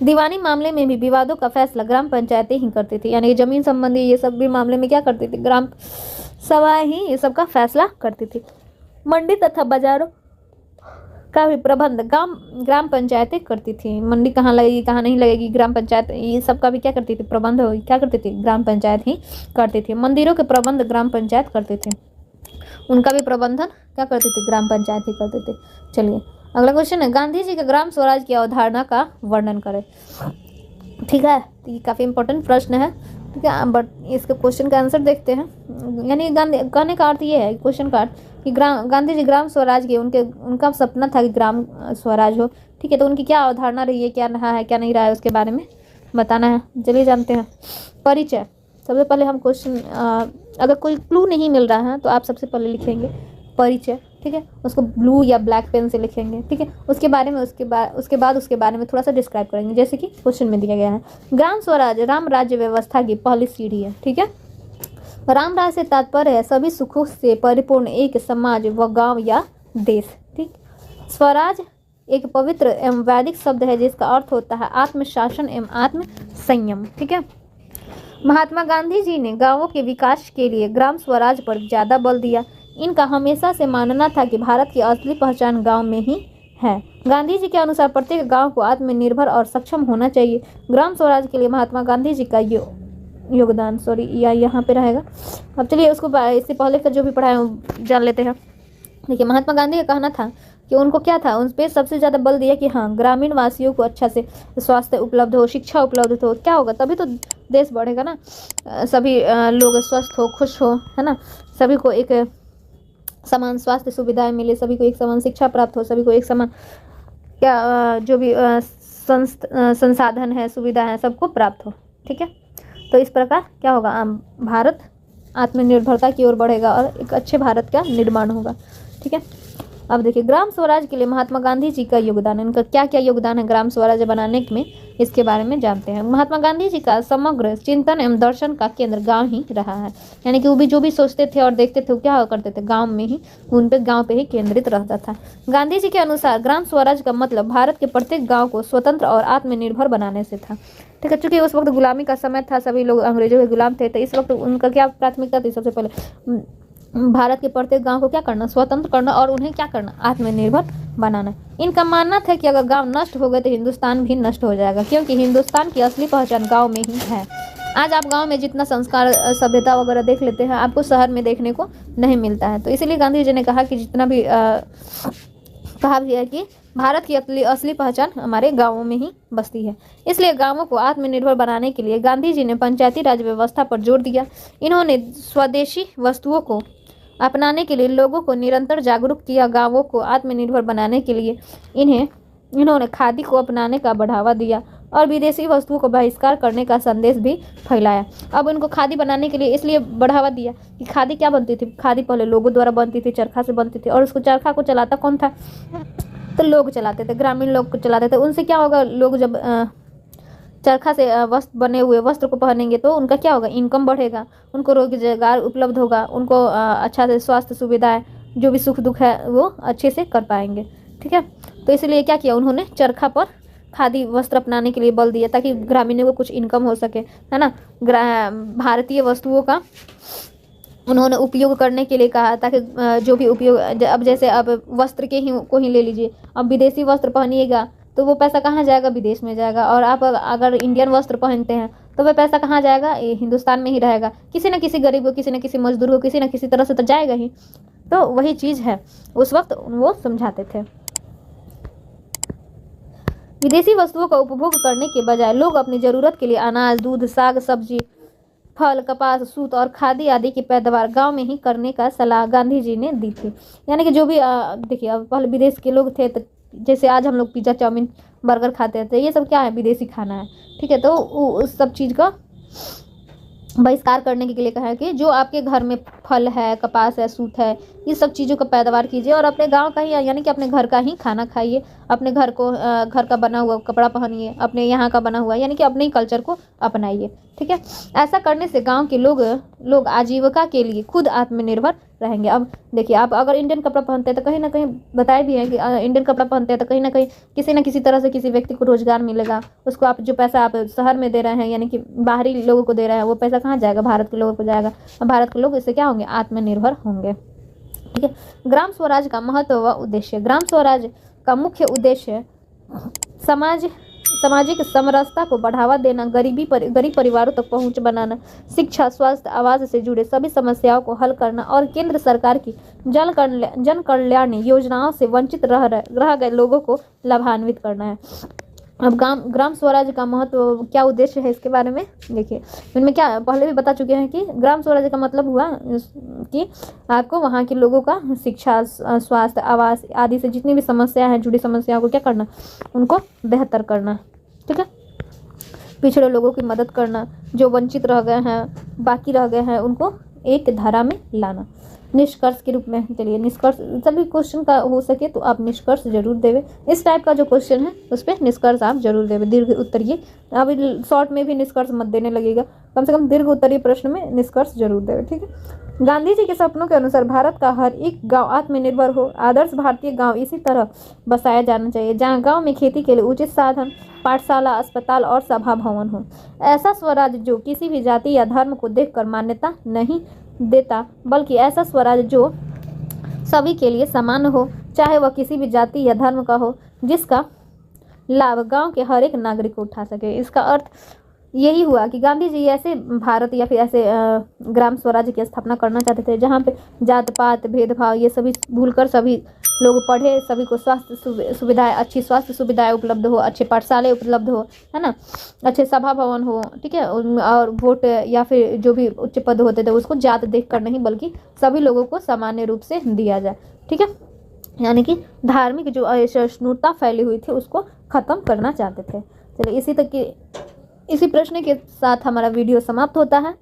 दीवानी मामले में भी विवादों का फैसला ग्राम पंचायतें ही करती थी, यानी जमीन संबंधी ये सब भी मामले में क्या करती थी, ग्राम सभा ही ये सब का फैसला करती थी। मंडी तथा बाजारों का भी प्रबंध ग्राम पंचायतें करती थी। मंडी कहाँ लगेगी कहाँ नहीं लगेगी, ग्राम पंचायत ये सब का भी क्या करती थी, प्रबंध क्या करती थी, ग्राम पंचायत ही करती थी। मंदिरों के प्रबंध ग्राम पंचायत करती थी, उनका भी प्रबंधन क्या करती थी, ग्राम पंचायत ही करती थी। चलिए अगला क्वेश्चन है, गांधी जी के ग्राम स्वराज की अवधारणा का वर्णन करें। ठीक है, तो ये काफ़ी इंपॉर्टेंट प्रश्न है। ठीक है, बट इसके क्वेश्चन का आंसर देखते हैं। यानी गांधी कहने का अर्थ ये है, क्वेश्चन का अर्थ कि गांधी जी ग्राम स्वराज के उनका सपना था कि ग्राम स्वराज हो। ठीक है, तो उनकी क्या अवधारणा रही है, क्या रहा है क्या नहीं रहा है, उसके बारे में बताना है। चलिए जानते हैं। परिचय, सबसे पहले हम क्वेश्चन अगर कोई क्लू नहीं मिल रहा है तो आप सबसे पहले लिखेंगे परिचय। ठीक है, उसको ब्लू या ब्लैक पेन से लिखेंगे। ठीक है, उसके बारे में उसके बाद उसके बारे में थोड़ा सा डिस्क्राइब करेंगे, जैसे कि क्वेश्चन में दिया गया है। ग्राम स्वराज राम राज्य व्यवस्था की पहली सीढ़ी है। ठीक है, राम राज्य से तात्पर्य है सभी सुखों से परिपूर्ण एक समाज व गांव या देश। ठीक, स्वराज एक पवित्र एवं वैदिक शब्द है जिसका अर्थ होता है आत्मशासन एवं आत्म संयम। ठीक है, महात्मा गांधी जी ने गांवों के विकास के लिए ग्राम स्वराज पर ज्यादा बल दिया। इनका हमेशा से मानना था कि भारत की असली पहचान गांव में ही है। गांधी जी के अनुसार प्रत्येक गांव को आत्मनिर्भर और सक्षम होना चाहिए। ग्राम स्वराज के लिए महात्मा गांधी जी का योगदान या यहाँ पे रहेगा। अब चलिए उसको इससे पहले का जो भी पढ़ा है वो जान लेते हैं। देखिए, महात्मा गांधी का कहना था कि उनको क्या था, उन पर सबसे ज़्यादा बल दिया कि हाँ ग्रामीण वासियों को अच्छा से स्वास्थ्य उपलब्ध हो, शिक्षा उपलब्ध हो। क्या होगा, तभी तो देश बढ़ेगा ना। सभी लोग स्वस्थ हो, खुश हो, है ना। सभी को एक समान स्वास्थ्य सुविधाएं मिले, सभी को एक समान शिक्षा प्राप्त हो, सभी को एक समान क्या जो भी संसाधन है, सुविधा है, सबको प्राप्त हो। ठीक है, तो इस प्रकार क्या होगा, भारत आत्मनिर्भरता की ओर बढ़ेगा और एक अच्छे भारत का निर्माण होगा। ठीक है, अब देखिए ग्राम स्वराज के लिए महात्मा गांधी जी का योगदान, इनका क्या क्या योगदान है ग्राम स्वराज बनाने में, इसके बारे में जानते हैं। महात्मा गांधी जी का समग्र चिंतन एवं दर्शन का केंद्र गांव ही रहा है। यानी कि वो भी जो भी सोचते थे और देखते थे वो क्या करते थे, गांव में ही, उन पे गांव पे ही केंद्रित रहता था। गांधी जी के अनुसार ग्राम स्वराज का मतलब भारत के प्रत्येक गाँव को स्वतंत्र और आत्मनिर्भर बनाने से था। ठीक है, चूंकि उस वक्त गुलामी का समय था, सभी लोग अंग्रेजों के गुलाम थे, तो इस वक्त उनका क्या प्राथमिकता थी, सबसे पहले भारत के प्रत्येक गांव को क्या करना, स्वतंत्र करना और उन्हें क्या करना, आत्मनिर्भर बनाना। इनका मानना था कि अगर गांव नष्ट हो गए तो हिंदुस्तान भी नष्ट हो जाएगा, क्योंकि हिंदुस्तान की असली पहचान गांव में ही है। आज आप गांव में जितना संस्कार सभ्यता वगैरह देख लेते हैं, आपको शहर में देखने को नहीं मिलता है। तो इसीलिए गांधी जी ने कहा कि जितना भी कहा भी है कि भारत की असली पहचान हमारे गांवों में ही बसती है। इसलिए गांवों को आत्मनिर्भर बनाने के लिए गांधी जी ने पंचायती राज व्यवस्था पर जोर दिया। इन्होंने स्वदेशी वस्तुओं को अपनाने के लिए लोगों को निरंतर जागरूक किया। गांवों को आत्मनिर्भर बनाने के लिए इन्होंने खादी को अपनाने का बढ़ावा दिया और विदेशी वस्तुओं को बहिष्कार करने का संदेश भी फैलाया। अब इनको खादी बनाने के लिए इसलिए बढ़ावा दिया कि खादी क्या बनती थी, खादी पहले लोगों द्वारा बनती थी, चरखा से बनती थी, और उसको चरखा को चलाता कौन था, तो लोग चलाते थे, ग्रामीण लोग को चलाते थे। उनसे क्या होगा, लोग जब चरखा से वस्त्र बने हुए वस्त्र को पहनेंगे तो उनका क्या होगा, इनकम बढ़ेगा, उनको रोजगार उपलब्ध होगा, उनको अच्छा से स्वास्थ्य सुविधाएं जो भी सुख दुख है वो अच्छे से कर पाएंगे। ठीक है, तो इसलिए क्या किया, उन्होंने चरखा पर खादी वस्त्र अपनाने के लिए बल दिया ताकि ग्रामीणों को कुछ इनकम हो सके, है ना। भारतीय वस्तुओं का उन्होंने उपयोग करने के लिए कहा ताकि जो भी उपयोग, अब जैसे अब वस्त्र के ही को ही ले लीजिए, अब विदेशी वस्त्र पहनिएगा तो वो पैसा कहाँ जाएगा, विदेश में जाएगा। और आप अगर इंडियन वस्त्र पहनते हैं तो वह पैसा कहाँ जाएगा, हिंदुस्तान में ही रहेगा। किसी न किसी गरीब को, किसी न किसी मजदूर को, किसी न किसी तरह से तो जाएगा ही। तो वही चीज़ है, उस वक्त वो समझाते थे। विदेशी वस्तुओं का उपभोग करने के बजाय लोग अपनी ज़रूरत के लिए अनाज, दूध, साग सब्जी, फल, कपास, सूत और खादी आदि की पैदावार गांव में ही करने का सलाह गांधी जी ने दी थी। यानी कि जो भी देखिए, अब पहले विदेश के लोग थे, तो जैसे आज हम लोग पिज़्ज़ा, चाउमीन, बर्गर खाते थे, ये सब क्या है, विदेशी खाना है। ठीक है, तो उस सब चीज़ का बहिष्कार करने के लिए कहा है कि जो आपके घर में फल है, कपास है, सूत है, ये सब चीज़ों का पैदावार कीजिए और अपने गांव का ही, यानी कि अपने घर का ही खाना खाइए, अपने घर का बना हुआ कपड़ा पहनिए, अपने यहाँ का बना हुआ, यानी कि अपने ही कल्चर को अपनाइए। ठीक है, ऐसा करने से गांव के लोग आजीविका के लिए खुद आत्मनिर्भर रहेंगे। अब देखिए, आप अगर इंडियन कपड़ा पहनते हैं तो कहीं ना कहीं बताए भी हैं कि इंडियन कपड़ा पहनते हैं तो कहीं ना कहीं किसी न किसी तरह से किसी व्यक्ति को रोजगार मिलेगा। उसको आप जो पैसा आप शहर में दे रहे हैं, यानी कि बाहरी लोगों को दे रहे हैं, वो पैसा कहाँ जाएगा? भारत के लोगों को जाएगा। और भारत के लोग इससे क्या होंगे? आत्मनिर्भर होंगे। ठीक है। ग्राम स्वराज का महत्व व उद्देश्य। ग्राम स्वराज का मुख्य उद्देश्य सामाजिक समरसता को बढ़ावा देना, गरीब परिवारों तक पहुंच बनाना, शिक्षा, स्वास्थ्य, आवास से जुड़े सभी समस्याओं को हल करना और केंद्र सरकार की जन कल्याण योजनाओं से वंचित रह गए लोगों को लाभान्वित करना है। अब ग्राम स्वराज का महत्व, क्या उद्देश्य है इसके बारे में देखिए। इनमें क्या पहले भी बता चुके हैं कि ग्राम स्वराज का मतलब हुआ कि आपको वहाँ के लोगों का शिक्षा, स्वास्थ्य, आवास आदि से जितनी भी समस्या है, जुड़ी समस्याओं को क्या करना? उनको बेहतर करना। ठीक है। पिछड़े लोगों की मदद करना, जो वंचित रह गए हैं, बाकी रह गए हैं, उनको एक धारा में लाना। निष्कर्ष के रूप में, चलिए निष्कर्ष, सभी क्वेश्चन का हो सके तो आप निष्कर्ष जरूर देवे। इस टाइप का जो क्वेश्चन है उस पर निष्कर्ष आप जरूर देवे। दीर्घ उत्तरीय, अभी शॉर्ट में भी निष्कर्ष मत देने लगेगा, कम से कम दीर्घ उत्तरीय प्रश्न में निष्कर्ष जरूर देवे। ठीक है। गांधी जी के सपनों के अनुसार भारत का हर एक गांव आत्मनिर्भर हो। आदर्श भारतीय गांव इसी तरह बसाया जाना चाहिए, जहां गांव में खेती के लिए उचित साधन, पाठशाला, अस्पताल और सभा भवन हो। ऐसा स्वराज जो किसी भी जाति या धर्म को देखकर मान्यता नहीं देता, बल्कि ऐसा स्वराज जो सभी के लिए समान हो, चाहे वह किसी भी जाति या धर्म का हो, जिसका लाभ गांव के हर एक नागरिक को उठा सके। इसका अर्थ यही हुआ कि गांधी जी ऐसे भारत या फिर ऐसे ग्राम स्वराज की स्थापना करना चाहते थे जहाँ पे जात पात भेदभाव ये सभी भूलकर सभी लोग पढ़े, सभी को स्वास्थ्य सुविधाएं, अच्छी स्वास्थ्य सुविधाएं उपलब्ध हो, अच्छे पाठशाले उपलब्ध हो, है ना, अच्छे सभा भवन हो। ठीक है। और वोट या फिर जो भी उच्च पद होते थे उसको जात देखकर नहीं, बल्कि सभी लोगों को सामान्य रूप से दिया जाए। ठीक है। यानी कि धार्मिक जो असहिष्णुता फैली हुई थी उसको खत्म करना चाहते थे। चलिए, इसी प्रश्न के साथ हमारा वीडियो समाप्त होता है।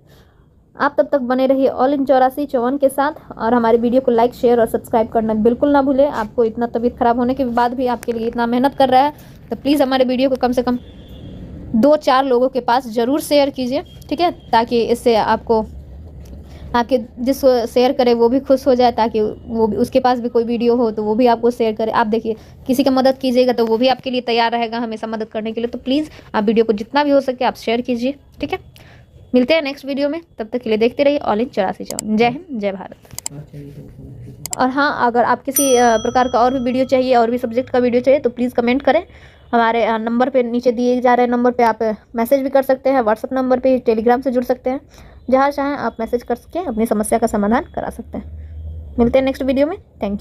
आप तब तक बने रहिए ऑल इन 8454 के साथ, और हमारे वीडियो को लाइक, शेयर और सब्सक्राइब करना बिल्कुल ना भूलें। आपको इतना तबीयत खराब होने के बाद भी आपके लिए इतना मेहनत कर रहा है तो प्लीज़ हमारे वीडियो को कम से कम 2-4 लोगों के पास ज़रूर शेयर कीजिए। ठीक है। ताकि इससे आपके जिस शेयर करे वो भी खुश हो जाए, ताकि वो भी, उसके पास भी कोई वीडियो हो तो वो भी आपको शेयर करे। आप देखिए, किसी का मदद कीजिएगा तो वो भी आपके लिए तैयार रहेगा हमेशा मदद करने के लिए। तो प्लीज़ आप वीडियो को जितना भी हो सके आप शेयर कीजिए। ठीक है। मिलते हैं नेक्स्ट वीडियो में, तब तक के लिए देखते रहिए ऑल इन 8454। जय हिंद, जय भारत। और हाँ, अगर आप किसी प्रकार का और भी वीडियो चाहिए, और भी सब्जेक्ट का वीडियो चाहिए तो प्लीज़ कमेंट करें। हमारे नंबर पे, नीचे दिए जा रहे नंबर पे आप मैसेज भी कर सकते हैं, व्हाट्सअप नंबर पे, टेलीग्राम से जुड़ सकते हैं। जहाँ चाहें आप मैसेज करके अपनी समस्या का समाधान करा सकते हैं। मिलते हैं नेक्स्ट वीडियो में। Thank you.